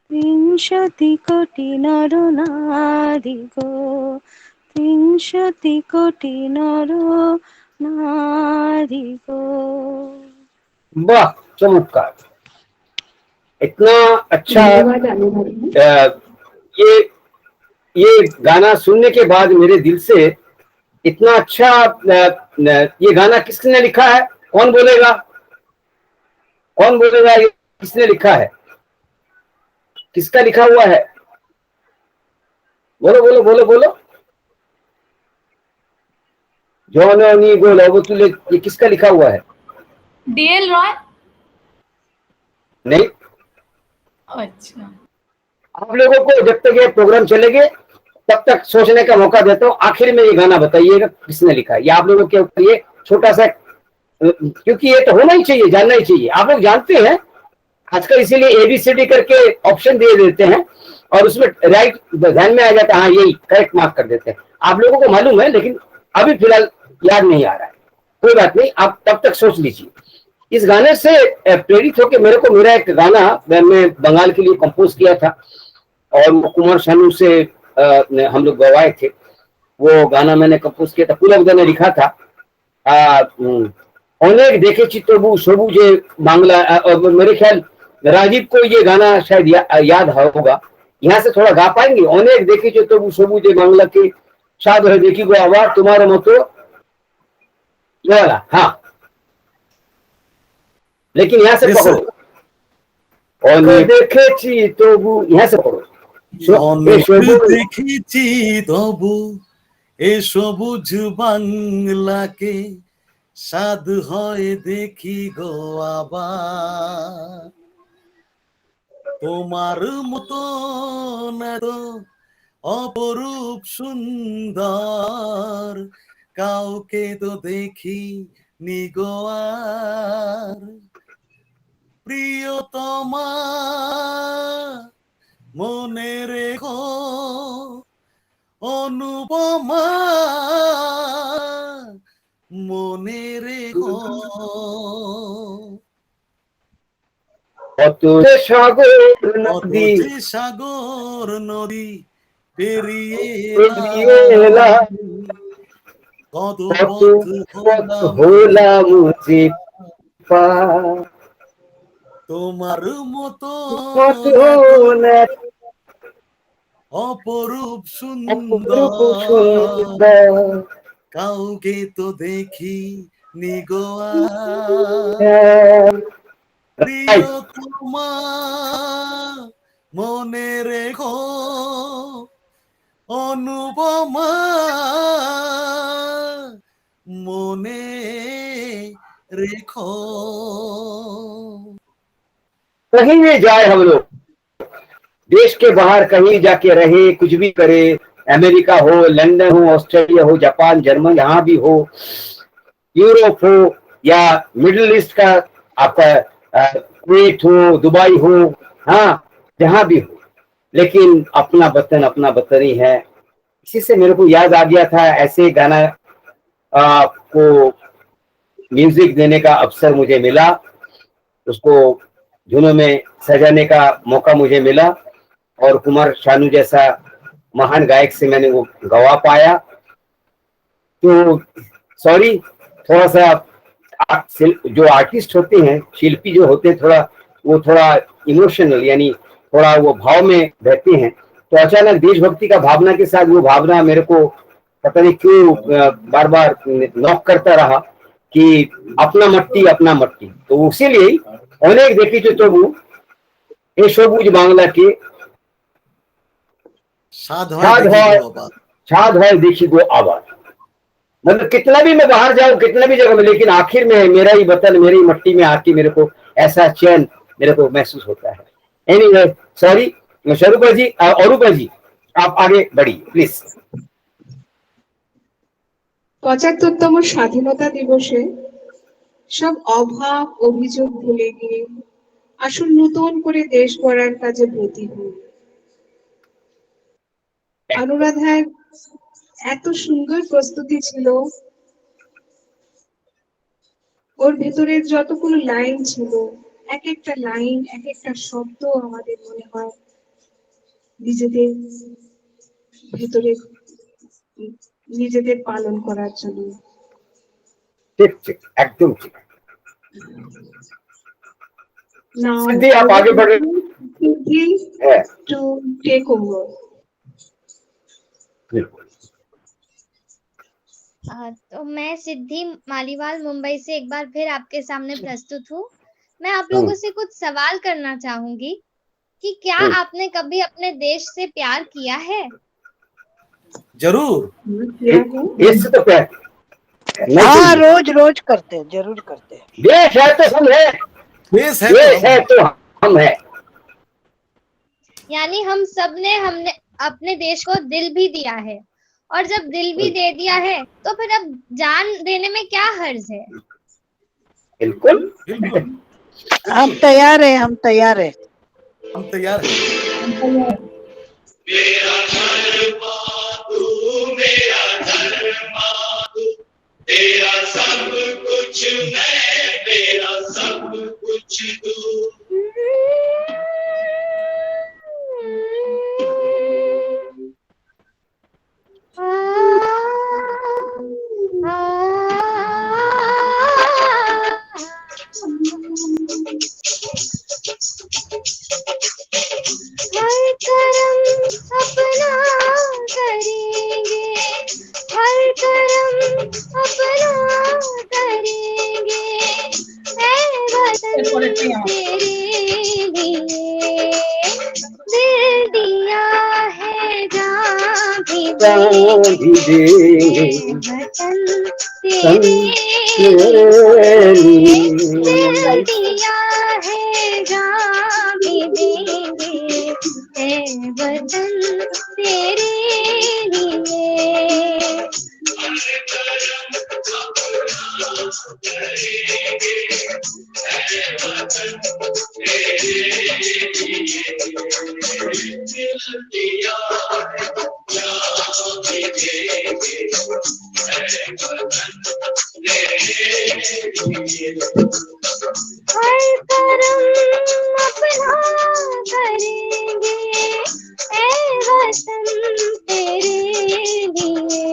ত্রিংশতি কোটি নর নারী গো, ত্রিংশতি কোটি নর নারী গো।
वाह, चमत्कार। इतना अच्छा ये गाना सुनने के बाद मेरे दिल से इतना अच्छा ये गाना किसने लिखा है? कौन बोलेगा? कौन बोलेगा ये किसने लिखा है? किसका लिखा हुआ है? बोलो बोलो बोलो बोलो। जननी गोलह तुले, ये किसका लिखा हुआ है?
डीएल रॉय।
नहीं।
अच्छा,
आप लोगों को जब तक ये प्रोग्राम चलेंगे तब तक सोचने का मौका देता हूँ। आखिर में ये गाना बताइएगा किसने लिखा है। ये आप लोगों के ऊपर ये छोटा सा, क्योंकि ये तो होना ही चाहिए, जानना ही चाहिए। आप लोग जानते हैं आजकल, इसीलिए ABCD करके ऑप्शन दे देते हैं और उसमें राइट ध्यान में आ जाता है, हाँ यही करेक्ट मार्क कर देते हैं। आप लोगों को मालूम है, लेकिन अभी फिलहाल याद नहीं आ रहा है। कोई बात नहीं, आप तब तक सोच लीजिए। इस गाने से प्रेरित होकर मेरा एक गाना मैं बंगाल के लिए कंपोज किया था और वो कुमार शानू से हम लोग गवाए थे। वो गाना मैंने कंपोज किया था, पुलक ने लिखा था। अनेक देखेছি তবু সবুজে बांग्ला। मेरे ख्याल राजीव को ये गाना शायद याद होगा। यहाँ से थोड़ा गा पाएंगे? अनेक देखेছি তবু সবুজে बांग्ला के साध है देखी गो आवाज तुम्हारे मतो वाला। हाँ, लेकिन यहाँ से पकड़ो। अनेक देखेছি তবু, यहाँ से पकड़ो।
দেখেছি তবু এ সবুজ বাংলাকে, সাধ হয় দেখি গো আবার, তোমার মতো অপরূপ সুন্দর কাউকে তো দেখি নিগোয়ার, প্রিয়তমা মনে রেখো অনুপমা মনে রেখো।
কত
সাগর নদী পেরিয়ে
এলাম,
কত
পথ হলাম যে পার,
তোমার মতো অপরূপ সুন্দর কাউকে তো দেখি নিগোয়া, প্রিয়তমা মনে রেখো অনুপমা মনে रेखो।
कहीं भी जाए हम लोग, देश के बाहर कहीं जाके रहे, कुछ भी करे, अमेरिका हो, लंदन हो, ऑस्ट्रेलिया हो, जापान, जर्मन, यहाँ भी हो, यूरोप हो या मिडिल ईस्ट का आपका कुवैत हो, दुबई हो, हाँ जहाँ भी हो, लेकिन अपना वतन ही है। इसी से मेरे को याद आ गया था, ऐसे गाना को म्यूजिक देने का अवसर मुझे मिला, उसको धुनों में सजाने का मौका मुझे मिला, और कुमार शानू जैसा महान गायक से मैंने वो गवा पाया। तो सॉरी, थोड़ा सा जो आर्टिस्ट होते हैं, शिल्पी जो होते हैं, थोड़ा इमोशनल, यानी थोड़ा वो भाव में रहते हैं। तो अचानक देशभक्ति का भावना के साथ वो भावना मेरे को पता नहीं क्यों बार बार नॉक करता रहा कि अपना मट्टी। तो इसीलिए अनेक देखी तबु এই সবুজ বাংলাকে साध है देखी गो आवाज। मतलब कितना भी मैं बाहर जाऊं, कितना भी जगह में, लेकिन आखिर में मेरा ही वतन, मेरी मट्टी में आके मेरे को ऐसा चैन मेरे को महसूस होता है। एनीवे, सॉरी स्वरूपा जी, अरूपा जी आप आगे बढ़िए प्लीज।
৭৫তম স্বাধীনতা দিবসে সব অভাব অভিযোগ ভুলে গিয়ে আসল নতুন করে দেশ গড়ার কাজে ব্রতী হই। অনুরাধার এত সুন্দর প্রস্তুতি ছিল, ওর ভেতরে যতগুলো লাইন ছিল, এক একটা লাইন, এক একটা শব্দ আমাদের মনে হয় নিজেদের ভেতরে নিজেদের পালন করার জন্য।
ঠিক ঠিক, একদম ঠিক।
Now,
सिद्धि आप आगे बढ़ रहे हैं
to take over.
तो मैं सिद्धि मालीवाल मुंबई से एक बार फिर आपके सामने प्रस्तुत हूँ। मैं आप लोगों से कुछ सवाल करना चाहूंगी कि क्या आपने कभी अपने देश से प्यार किया है?
जरूर।
देश तो प्यार,
हाँ, रोज करते हैं, जरूर करते हैं।
देश है तो हम है, देश है तो हम है।
यानी हम सब ने हमने अपने देश को दिल भी दिया है, और जब दिल भी दे दिया है तो फिर अब जान देने में क्या हर्ज है?
बिल्कुल,
हम तैयार है।
मेरा धर्म तू, मेरा धर्म तू, तेरा सब कुछ मैं, तेरा सब कुछ तू।
हर करम अपना करेंगे, हर करम अपना करेंगे, ऐ वतन तेरे लिए दिल दिया है, जान भी देंगे, वतन तेरे लिए दिल दिया है, जान भी देंगे, ऐ वतन तेरे लिए। हर करम अपना करेंगे, ऐ वतन तेरे लिए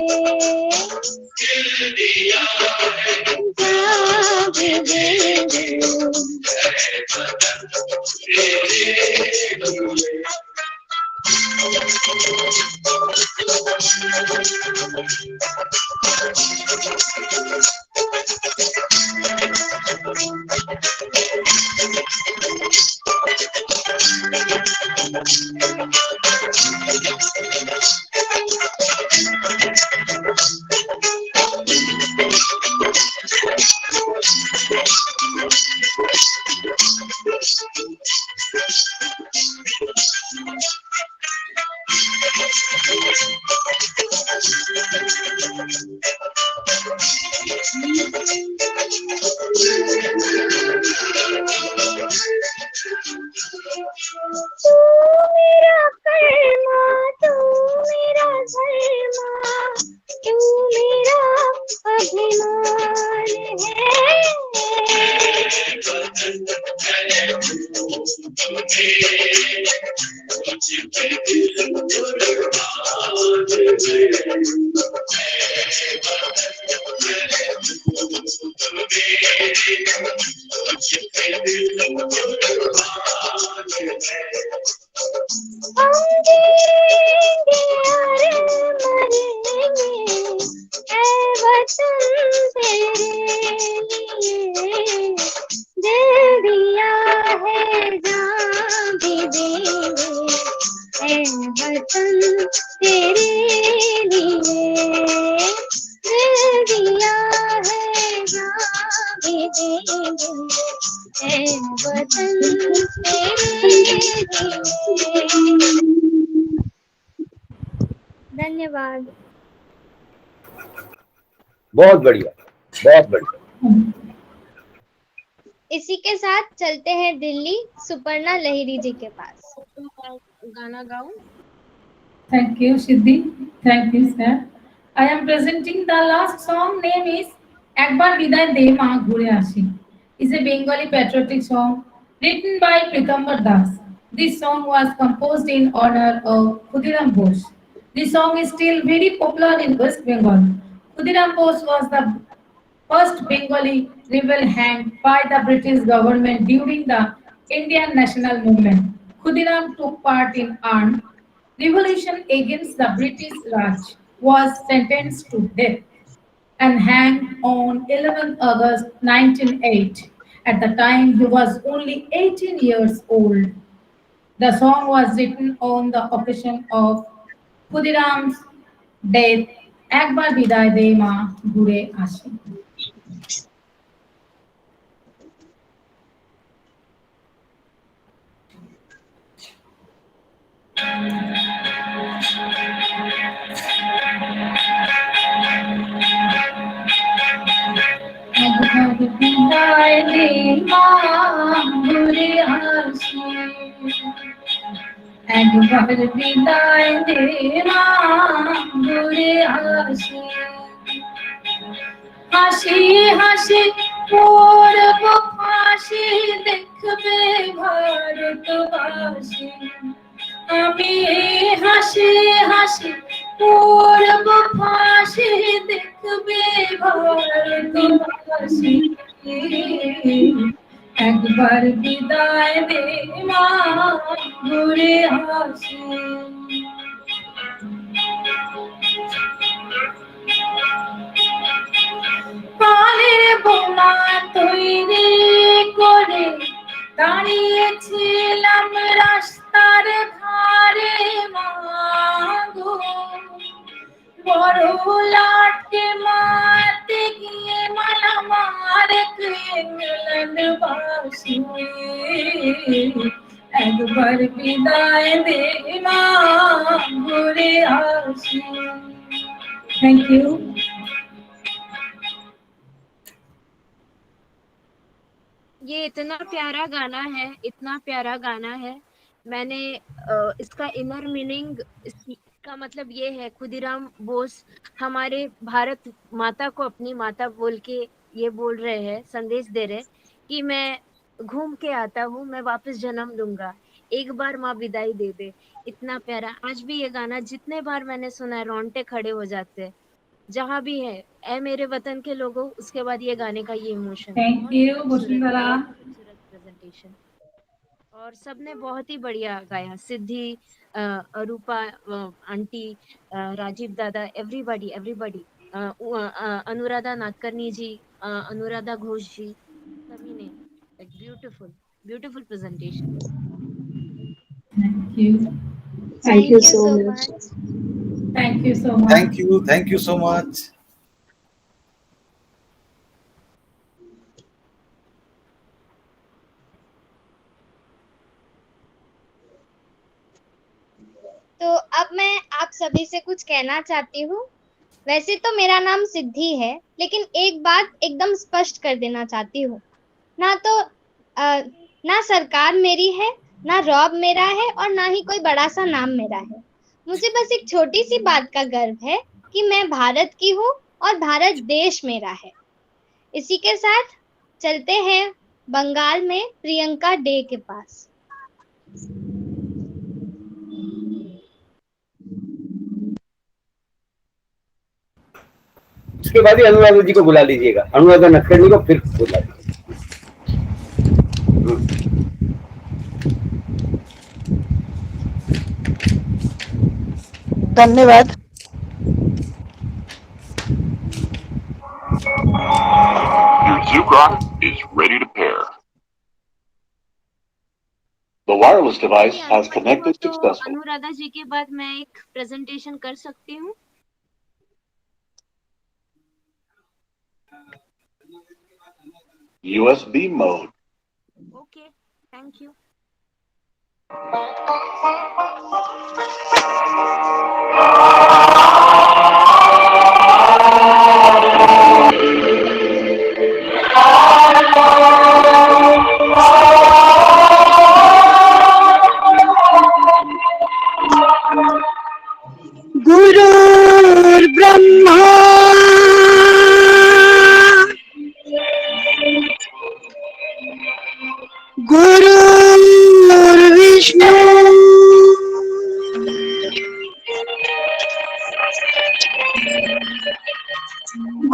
जान भी देंगे। तू मेरा कर्मा, तू मेरा धर्मा, तू मेरा अभिमान है। वतन तेरे लिए। धन्यवाद।
बहुत बढ़िया, बहुत बढ़िया।
इसी के साथ चलते हैं दिल्ली सुपर्णा लहिरी जी के पास। गाना गाऊं?
Thank you, Siddhi. Thank you, sir. I am presenting the last song. Name is Ekbar Biday De Ma Ghure Ashi. It's a Bengali patriotic song written by Pritambar Das. This song was composed in honor of Khudiram Bose. This song is still very popular in West Bengal. Khudiram Bose was the first Bengali rebel hanged by the British government during the Indian national movement. Khudiram took part in armed revolution against the British Raj, was sentenced to death and hanged on 11 August 1908. At the time, he was only 18 years old. The song was written on the occasion of Khudiram's death. Ekbar Biday De Ma Ghure Ashi. Ekbar Biday De Ma Ghure Ashi. Ekbar Biday De Ma Ghure Ashi. হাসি হাসি পড়ব ফাঁসি দেখবে ভারতবাসী আমি হাসি হাসি পড়ব ফাঁসি দেখবে ভারতবাসী একবার বিদায় দে মা ঘুরে আসি পালের বোনা তৈরি করে দাঁড়িয়েছিলাম রাস্তার ধারে মাগো বড় লাটকে মারতে গিয়ে মালা মারে ইংল্যান্ড বাসী একবার বিদায় দে মা ঘুরে আসি। Thank you.
ये इतना प्यारा गाना है, इतना प्यारा गाना है। मैंने इसका इनर मीनिंग, इसका मतलब ये है, खुदीराम बोस हमारे भारत माता को अपनी माता बोल के ये बोल रहे हैं, संदेश दे रहे कि मैं घूम के आता हूँ, मैं वापस जन्म दूंगा, एक बार माँ विदाई दे दे। इतना प्यारा। आज भी ये गाना जितने बार मैंने सुना है रोंगटे खड़े हो जाते हैं। जहाँ भी है ए मेरे वतन के लोगों, उसके बाद ये गाने का ये इमोशन।
Thank you Vasundhara.
खूबसूरत प्रेजेंटेशन और सबने बहुत ही बढ़िया गाया। सिद्धि, अरूपा आंटी, राजीव दादा, एवरीबॉडी एवरीबॉडी, अनुराधा नादकर्णी जी, अनुराधा घोष जी, सभी ने beautiful beautiful presentation.
Thank you.
Thank you so much.
Thank you so much.
Thank you so much.
तो अब मैं आप सभी से कुछ कहना चाहती हूँ। वैसे तो मेरा नाम सिद्धि है, लेकिन एक बात एकदम स्पष्ट कर देना चाहती हूँ। ना सरकार मेरी है, ना रॉब मेरा है, और ना ही कोई बड़ा सा नाम मेरा है। मुझे बस एक छोटी सी बात का गर्व है कि मैं भारत की हूँ और भारत देश मेरा है। इसी के साथ चलते हैं बंगाल में प्रियंका डे के पास।
उसके बाद ही अनुराधा जी को बुला लीजिएगा, अनुराधा नटकर्णी को फिर बुला लीजिएगा।
धन्यवाद।
Your Zukon is ready to pair. The wireless device has connected
तो
successfully.
अनुराधा जी के बाद मैं एक प्रेजेंटेशन कर सकती हूँ।
USB mode.
Okay, thank you.
गुरुर्ब्रह्मा गुरुर्विष्णु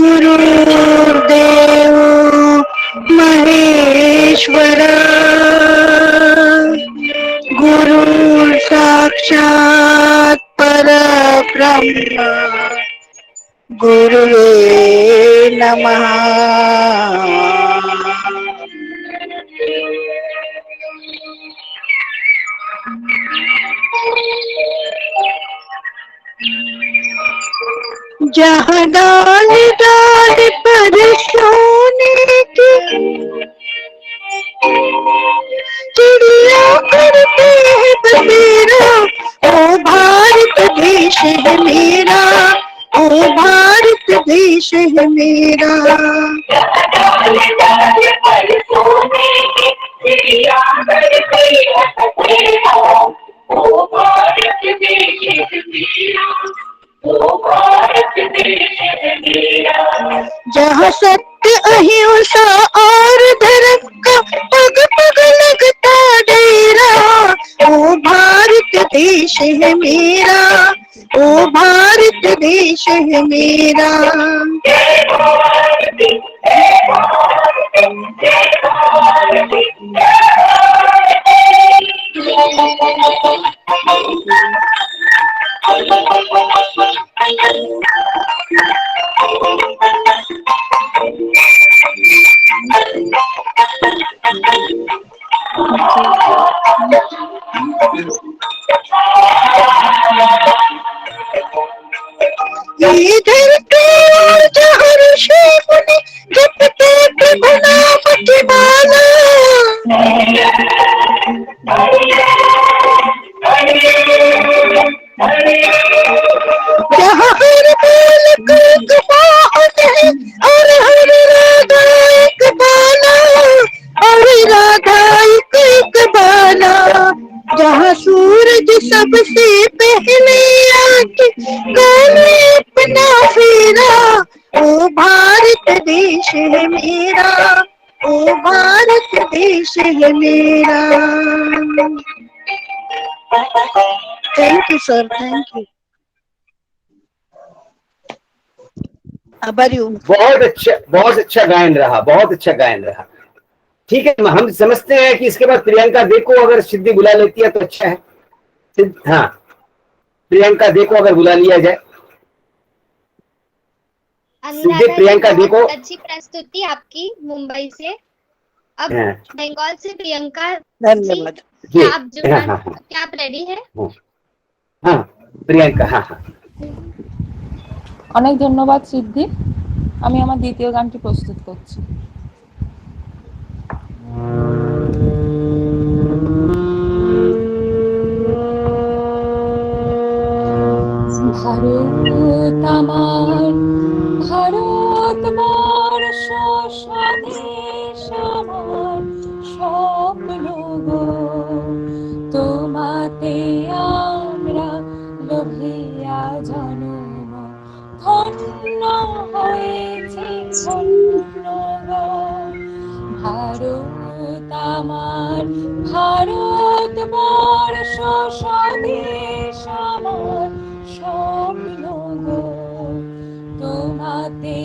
गुरुर्देव महेश्वर गुरु साक्षात् परब्रह्म गुरुवे नमः। जहाँ डाल डाल पर सोने की चिड़िया करते हैं बसेरा, ओ भारत देश है मेरा, ओ भारत देश है मेरा। चिड़िया करते हैं बसेरा, ओ भारत देश है मेरा, ओ भारत देश है मेरा। जहाँ सत्य अहिंसा और धर्म का पग पग लगता डेरा, ओ भारत देश है मेरा, ओ भारत देश है मेरा। इधर तो जहाँ ऋषि मुनि जपते प्रभु नाम की माला, जहाँ हर बालक एक मोहन है और हर राधा एक बाला, और राधा एक बाला। जहाँ सूरज सबसे पहले आके गाने अपना फेरा, ओ भारत देश है मेरा, ओ भारत देश है मेरा। Thank you sir, thank you. आभारी हूँ।
बहुत अच्छा गायन रहा, बहुत अच्छा गायन रहा। ठीक है, हम समझते हैं कि इसके बाद प्रियंका देखो अगर सिद्धि बुला लेती है तो अच्छा है। हाँ, प्रियंका देखो अगर बुला लिया जाए।
अनुराधा
प्रियंका
जी,
देखो।
बहुत अच्छी प्रस्तुति आपकी मुंबई से। अब बंगाल से प्रियंका
धन्यवाद
जी, क्या आप क्या आप रेडी हैं?
हाँ প্রিয়াঙ্কা, হ্যাঁ হ্যাঁ।
অনেক ধন্যবাদ সিদ্ধি। আমি আমার দ্বিতীয় গানটি প্রস্তুত করছি। ভারত আমার, ভারতবর্ষ স্বদেশ আমার, স্বপ্ন গো তোমাতে আমরা লোভিয়া জন্ম, ধন্য হয়েছি ধন্য গো। ভারত আমার, ভারতবর্ষ স্বদেশ আমার, স্বপ্ন গো তোমাতে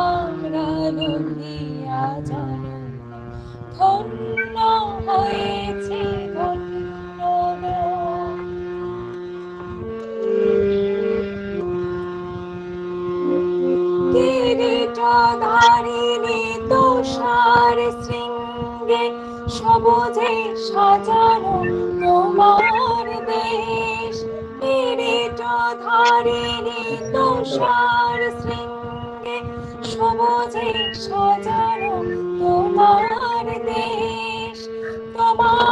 আমরা লোভিয়া জন্ম, ধন্য হয়েছি ধন্য গো। কিরীটধারিণী তুষার শৃঙ্গে সবুজে সাজানো তোমার দেশ, কিরীটধারিণী তুষার শৃঙ্গে সবুজে সাজানো তোমার দেশ, তোমার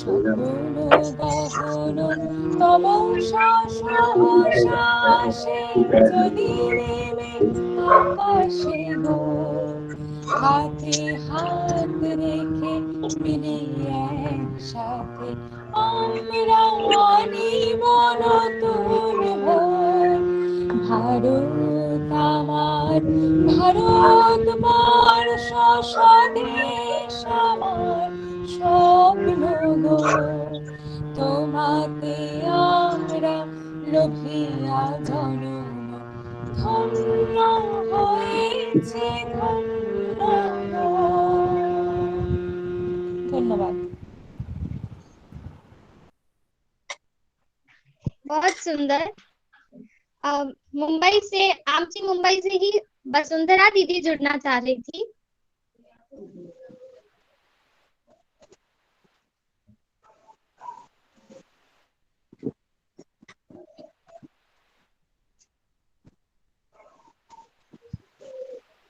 সকল গহন তব সহসাসে যদি নেমে আকাশে গো, হাতে হাত রেখে মিলে একসাথে আমরা আনিব নতুন ভোর। ভারত আমার, ভারত বর্ষ স্বদেশ আমার স্বপ্ন গো, তোমাতে আমরা লোভিয়া জনম ধন্য হয়েছে ধন্য গো। ধন্যবাদ।
बहुत सुंदर। मुंबई से, आमची मुंबई से ही वसुंधरा दीदी जुड़ना चाह रही थी।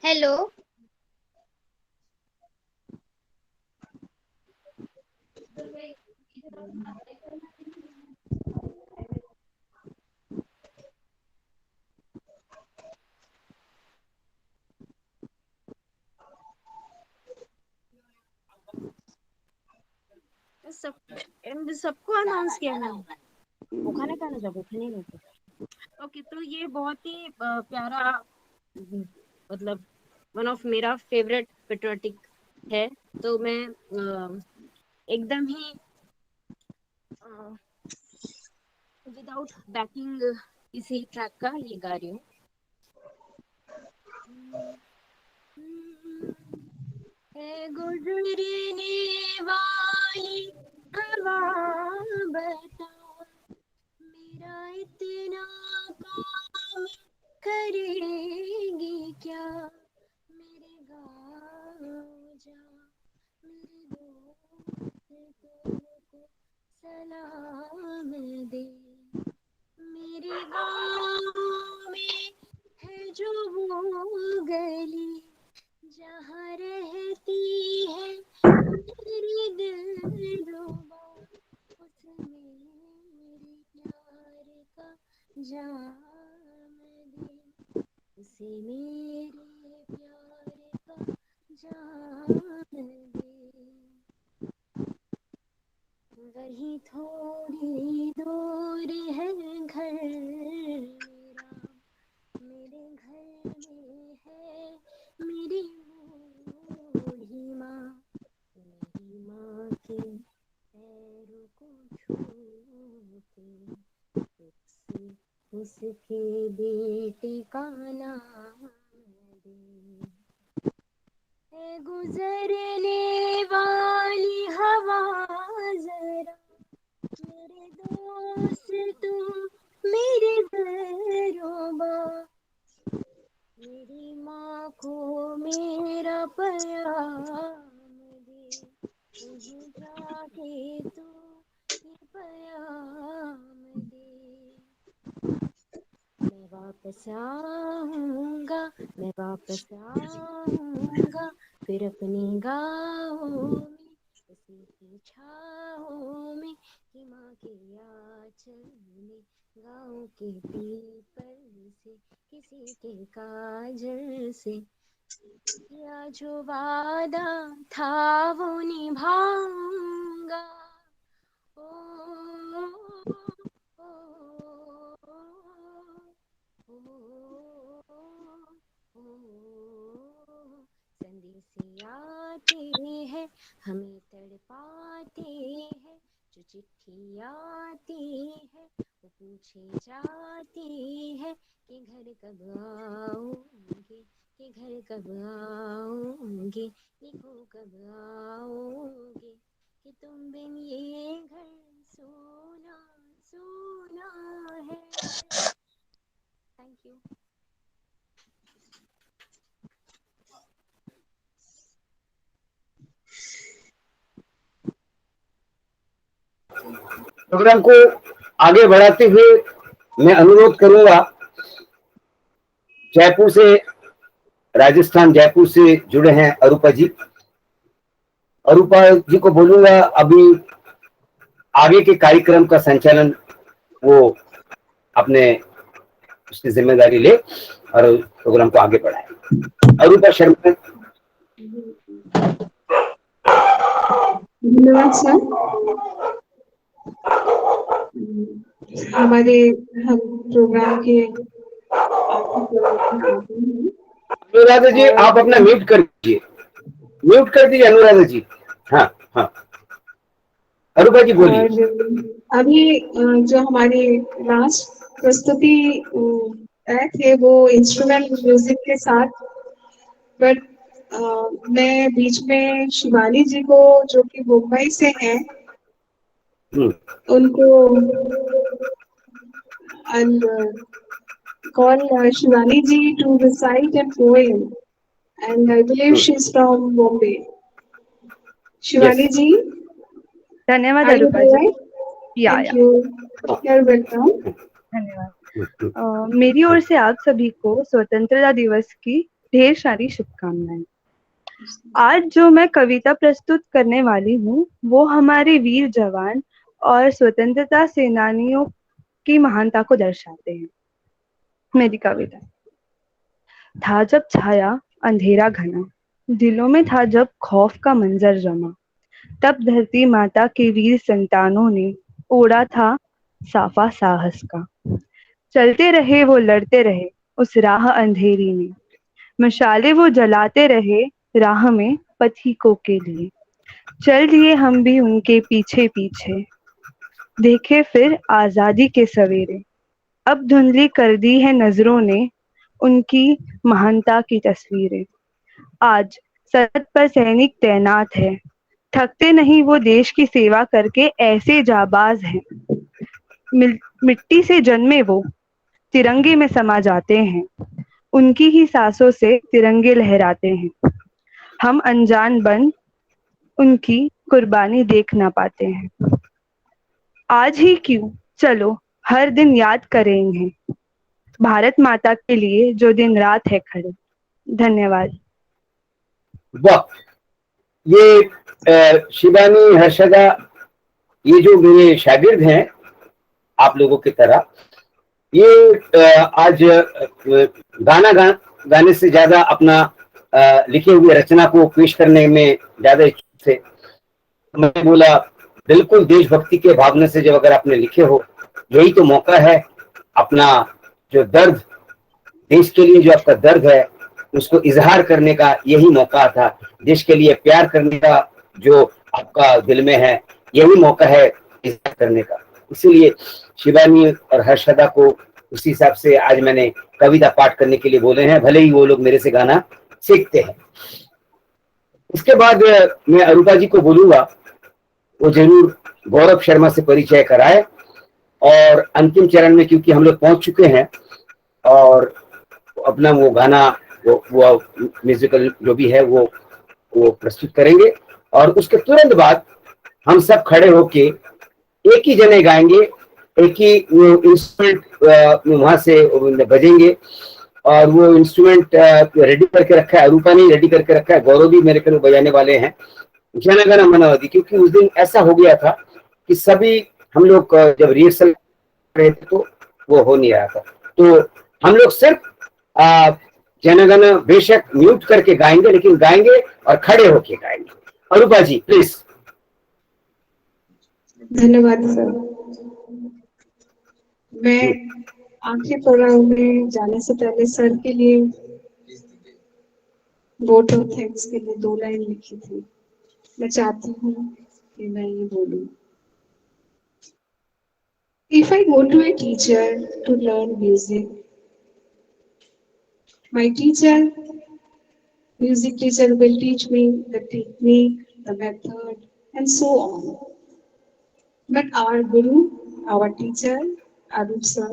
हेलो,
सबको अनाउंस किया मैंने, ওখানে কেন যাব, ওখানেই যাবো। ओके, तो ये बहुत ही प्यारा, मतलब वन ऑफ मेरा फेवरेट पेट्रियोटिक है। तो मैं एकदम ही विदाउट बैकिंग इसी ट्रैक का ये गा रही हूँ। गुजरने वाली हवा बता, मेरा इतना काम करेगी क्या, मेरे गाँव जा, मेरे दोस्तों को सलाम दे। मेरे गाँव में है जो वो गली, जहाँ रहती है मेरी दिलरुबा, उसमें मेरे प्यार का जाम दे, उसे मेरे प्यार का जाम दे। वही थोड़ी दूर है घर मेरा, मेरे घर में है मेरी बूढ़ी माँ, मेरी माँ के पैरों को छूते उसके बेटे का नाम दे। है गुजरने वाली हवा जरा, मेरे दोस्त तू मेरे घरोबा, मेरी माँ को मेरा प्याम दे, तुझे जाके तू ये प्याम दे। मैं वापस आऊंगा, मैं वापस आऊंगा, फिर अपनी गाँव में उसी की छाँव में, कि माँ के आंचल में, गाँव के पीपल से, किसी के काजल से, किया जो वादा था वो निभाऊंगा। ओ, ओ, ओ, ओ, संदेशे आते हैं हमें तड़पाते हैं, जो चिट्ठी आती है वो पूछे जाती है कि घर कब आओगे, कि घर कब आओगे, लिखो कब आओगे, कि तुम बिन ये घर सोना सोना है। Thank you.
प्रोग्राम को आगे बढ़ाते हुए मैं अनुरोध करूंगा, जयपुर से, राजस्थान जयपुर से जुड़े हैं अरूपा जी। अरूपा जी को बोलूंगा अभी आगे के कार्यक्रम का संचालन वो अपने उसकी जिम्मेदारी ले और प्रोग्राम को आगे बढ़ाए। अरूपा शर्मा।
धन्यवाद सर। हमारे हम प्रोग्राम के
अनुराधा जी आप अपना म्यूट कर दीजिए, म्यूट कर दीजिए अनुराधा जी। हाँ हाँ अरूपा जी बोलिए।
और अभी जो हमारी लास्ट प्रस्तुति तय थे वो इंस्ट्रूमेंट म्यूजिक के साथ, बट मैं बीच में शिवानी जी को जो कि मुंबई से हैं उनको call Shivani ji to recite a poem, and I believe she's from Bombay. Shivani ji,
धन्यवाद
are you
Arupa ji.
there? Thank you. You're welcome.
धन्यवाद। मेरी ओर से आप सभी को स्वतंत्रता दिवस की ढेर सारी शुभकामनाएं। आज जो मैं कविता प्रस्तुत करने वाली हूँ वो हमारे वीर जवान और स्वतंत्रता सेनानियों की महानता को दर्शाते हैं। मेरी कविता। था जब छाया अंधेरा घना, दिलों में था जब खौफ का मंजर जमा, तब धरती माता के वीर संतानों ने ओढ़ा था साफा साहस का। चलते रहे वो लड़ते रहे उस राह अंधेरी में, मशाले वो जलाते रहे राह में पथिकों के लिए। चल दिए हम भी उनके पीछे पीछे, देखे फिर आजादी के सवेरे। अब धुंधली कर दी है नजरों ने उनकी महानता की तस्वीरें। आज सरहद पर सैनिक तैनात है, थकते नहीं वो देश की सेवा करके ऐसे जाबाज हैं। मिट्टी से जन्मे वो तिरंगे में समा जाते हैं, उनकी ही सांसों से तिरंगे लहराते हैं। हम अनजान बन उनकी कुर्बानी देख ना पाते हैं। आज ही क्यों चलो हर दिन याद करेंगे भारत माता के लिए जो दिन रात है खड़े। धन्यवाद।
वाह, ये शिवानी हर्षदा ये जो मेरे शागिर्द हैं आप लोगों की तरह, ये आज गाने से ज्यादा अपना लिखे हुए रचना को पेश करने में ज्यादा इच्छुक थे। मैंने बोला बिल्कुल देशभक्ति के भावना से जब अगर आपने लिखे हो, यही तो मौका है अपना जो दर्द, देश के लिए जो आपका दर्द है उसको इजहार करने का, यही मौका था। देश के लिए प्यार करने का जो आपका दिल में है, यही मौका है इजहार करने का। इसीलिए शिवानी और हर्षदा को उसी हिसाब से आज मैंने कविता पाठ करने के लिए बोले हैं, भले ही वो लोग मेरे से गाना सीखते हैं। इसके बाद मैं अरूपा जी को बोलूंगा वो जरूर गौरव शर्मा से परिचय कराए, और अंतिम चरण में क्योंकि हम लोग पहुंच चुके हैं और अपना वो गाना वो म्यूजिकल जो भी है वो प्रस्तुत करेंगे, और उसके तुरंत बाद हम सब खड़े होके एक ही जने गाएंगे, एक ही वो इंस्ट्रूमेंट वहां से बजेंगे, और वो इंस्ट्रूमेंट रेडी करके रखा है, अरूपा ने रेडी करके रखा है, गौरव भी मेरे ख्याल बजाने वाले हैं। जन गण मन अधि, क्योंकि उस दिन ऐसा हो गया था कि सभी हम लोग जब रिहर्सल कर रहे थे तो वो हो नहीं रहा था, तो हम लोग सिर्फ जनगण बेशक म्यूट करके गाएंगे, लेकिन गाएंगे और खड़े होके गाएंगे। अरूपा जी प्लीज।
धन्यवाद सर। मैं आखिरी प्रोग्राम में जाने से पहले सर के लिए वोट ऑफ थैंक्स के लिए 2 लाइन लिखी थी। मैं चाहती हूँ कि मैं ये बोलूं। If I go to a teacher to learn music, my music teacher will teach me the technique, the method, and so on. But our guru, our teacher, Arup sir,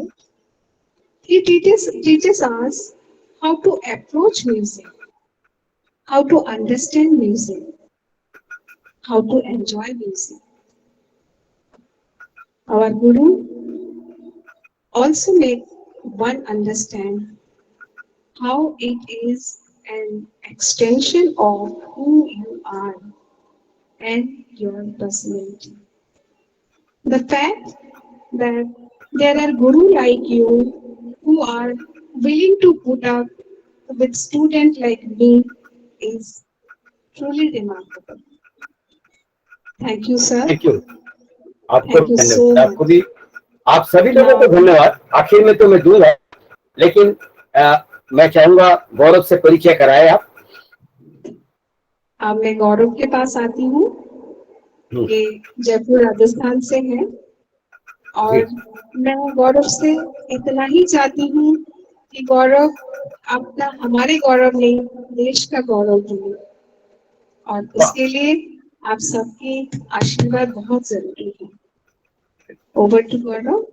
he teaches us how to approach music, how to understand music, how to enjoy music. Our guru also make one understand how it is an extension of who you are and your personality. The fact that there are guru like you who are willing to put up with student like me is truly remarkable. Thank you, sir.
Thank you. आपको
Thank you so
धन्यवाद,
much.
आपको भी, आप सभी लोगों को धन्यवाद। आखिर में तो मैं दूंगा, लेकिन मैं चाहूंगा गौरव से परिचय कराए आप।
अब मैं गौरव के पास आती हूँ। ये जयपुर राजस्थान से है और मैं गौरव से इतना ही चाहती हूँ कि गौरव अपना हमारे गौरव नहीं, देश का गौरव बने, और उसके लिए आप सबकी आशीर्वाद बहुत जरूरी है। ओवर टू गौरव।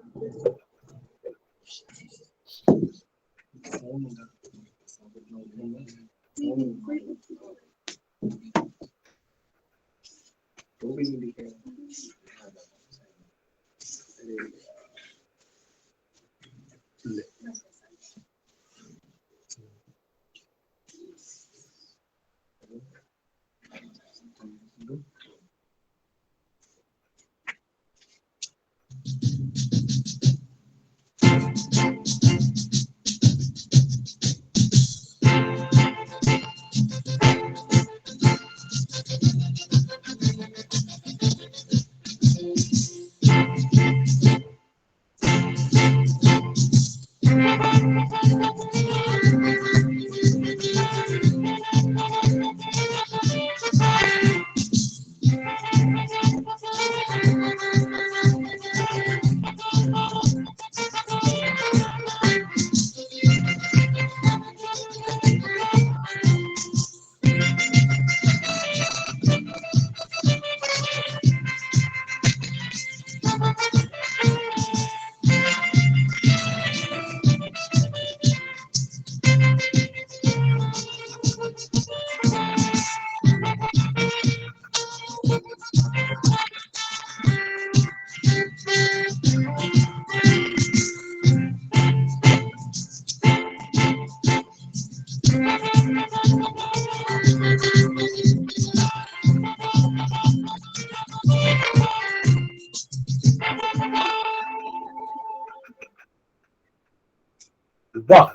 वाह,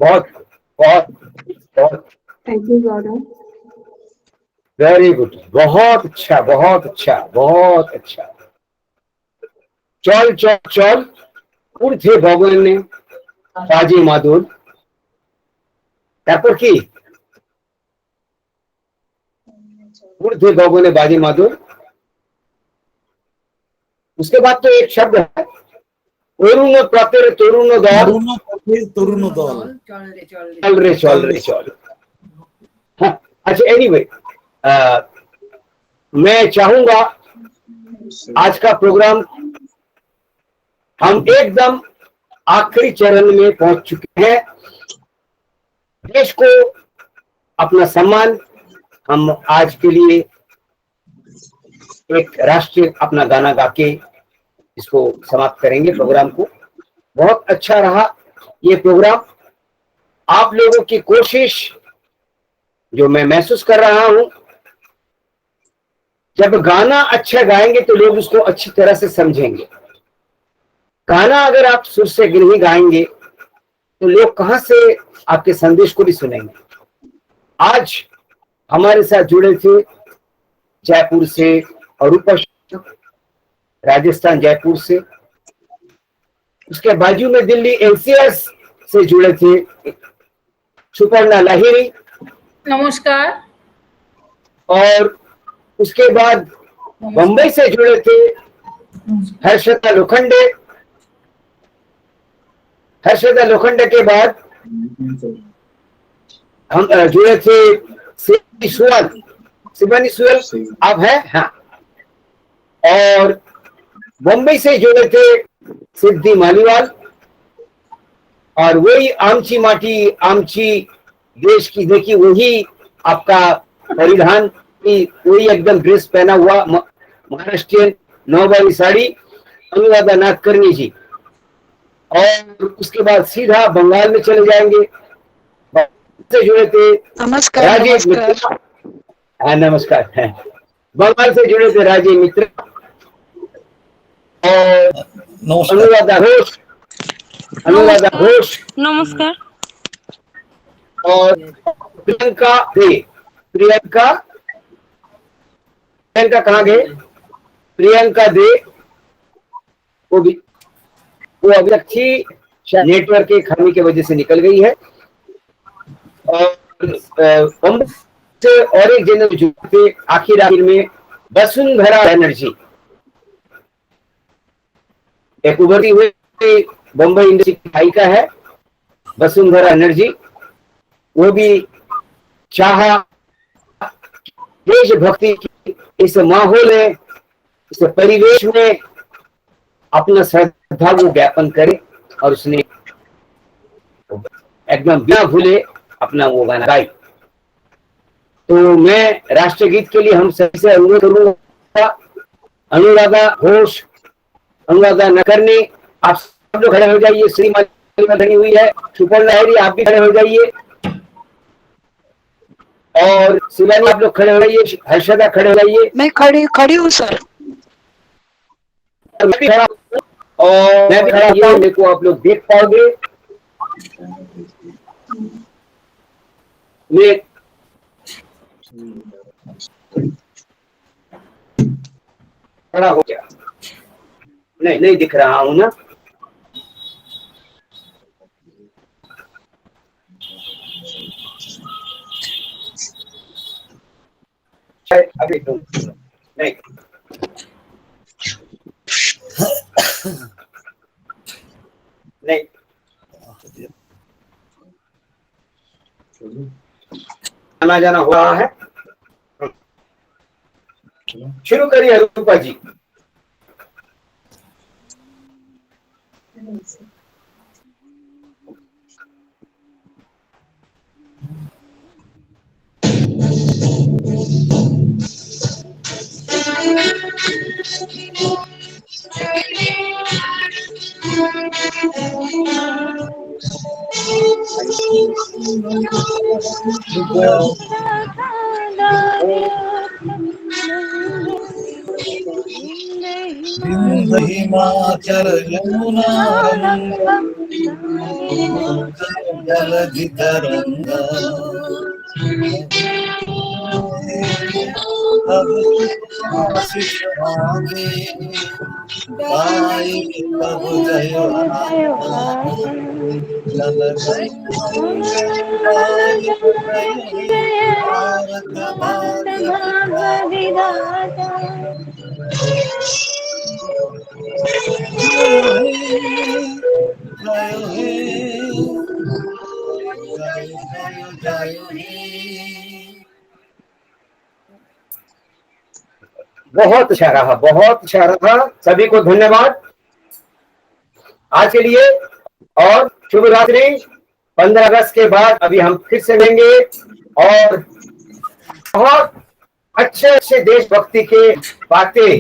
बहुत बहुत बहुत
thank you Gaurav.
Very good, बहुत अच्छा, बहुत अच्छा, बहुत अच्छा। चल चल चल उर्थे भगवान बाजी माधुर, তারপর কি ऊर्ध्व भगवान बाजी माधुर। उसके बाद तो एक शब्द है, অরুণ প্রাতের তরুণ দল,
তরুণ দল,
चल रे चल रे चल। हाँ, अच्छा एनीवे, मैं चाहूंगा आज का प्रोग्राम हम एकदम आखिरी चरण में पहुंच चुके हैं। देश को अपना सम्मान, हम आज के लिए एक राष्ट्रीय अपना गाना गा के इसको समाप्त करेंगे प्रोग्राम को। बहुत अच्छा रहा ये प्रोग्राम। आप लोगों की कोशिश जो मैं महसूस कर रहा हूं, जब गाना अच्छा गाएंगे तो लोग उसको अच्छी तरह से समझेंगे। गाना अगर आप सुर से नहीं गाएंगे तो लोग कहां से आपके संदेश को भी सुनेंगे। आज हमारे साथ जुड़े थे जयपुर से अरूपा, राजस्थान जयपुर से, उसके बाजू में दिल्ली एनसीआर से जुड़े थे सुपर्णा लाहिरी,
नमस्कार।
और उसके बाद बंबई से जुड़े थे हर्षदा लोखंडे। हर्षदा लोखंडे के बाद हम जुड़े थे शिवानी सुअल। शिवानी सुअल आप है? हाँ। और बंबई से जुड़े थे सिद्धि मालीवाल, और वही आमची माटी आमची देश की, देखिए वही आपका परिधान, वही एकदम ड्रेस पहना हुआ महाराष्ट्रियन नौवारी साड़ी अनुराधा नाथकर्णी जी। और उसके बाद सीधा बंगाल में चले जाएंगे। से जुड़े थे
नमस्कार।
राजीव मित्रा। हाँ नमस्कार। बंगाल से जुड़े थे राजीव मित्रा। और अनुराधा घोष,
नमस्कार।
और प्रियंका कहाँ गए? प्रियंका दे, वो अभी तक थी, नेटवर्क की खामी की वजह से निकल गई है। और और एक जनरल जुड़े आखिर में वसुंधरा बनर्जी, एक उभरती हुई बम्बई इंडस्ट्री की गायिका है वसुंधरा बनर्जी। वो भी चाहा देशभक्ति की इस माहौल में, इस परिवेश में अपना श्रद्धा को ज्ञापन करे और उसने एकदम बिना भूले अपना वो गाना गाई। तो मैं राष्ट्रगीत के लिए हम सभी से अनुरोध करूंगा, अनुराधा घोष, अनुराधा नकरनी, आप सब लोग खड़े हो जाइए। श्रीमती बनी हुई है, सुपर्णा लहरी आप भी खड़े हो जाइए, और शिवानी आप लोग खड़े हो जाइए, हर्षदा खड़े हो जाइए।
मैं खड़ी हूँ सर।
मैं भी खड़ा हूं, और मैं भी खड़ा हूं, मेरे को आप लोग देख पाओगे। मैं खड़ा हो गया, नहीं दिख रहा हूं ना। अभी तो नहीं, नहीं आना जाना हो रहा है। शुरू करिए रूपा जी।
हिमाचल यमुना जलधि तरंगा अब आशीष मांगे गाय तब जय
बहुत अच्छा रहा, बहुत अच्छा रहा। सभी को धन्यवाद आज के लिए, और शुभ रात्रि। 15 अगस्त के बाद अभी हम फिर से मिलेंगे, और बहुत अच्छे देशभक्ति के बातें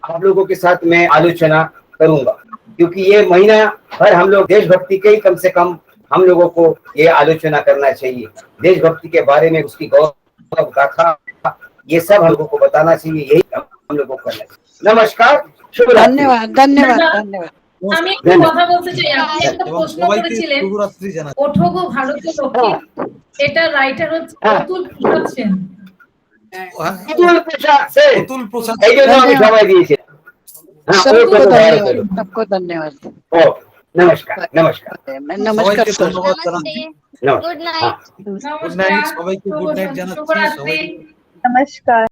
आप लोगों के साथ मैं आलोचना करूंगा, क्योंकि ये महीना भर हम लोग देशभक्ति के ही कम से कम हम लोगों को ये आलोचना करना चाहिए। देशभक्ति के बारे में, उसकी गौरव गाथा, ये सब हम लोगों को बताना चाहिए, यही हम लोगों को करना चाहिए। नमस्कार, शुभ रात्रि।
धन्यवाद धन्यवाद धन्यवाদ।
আমি একটু কথা বলতে চাই। আপনি একটা প্রশ্ন করেছিলেন ওঠো গো ভারতের লক্ষ্মী, এটা রাইটার হচ্ছে অতুল প্রসাদ সেন।
अतुल प्रसाद এই জন্য আমি সবাই দিয়েছি।
सबको धन्यवाद।
ओ नमस्कार नमस्कार
नमस्कार sir.
Good night.
Good night, সবাইকে গুড নাইট জানাচ্ছি।
नमस्कार।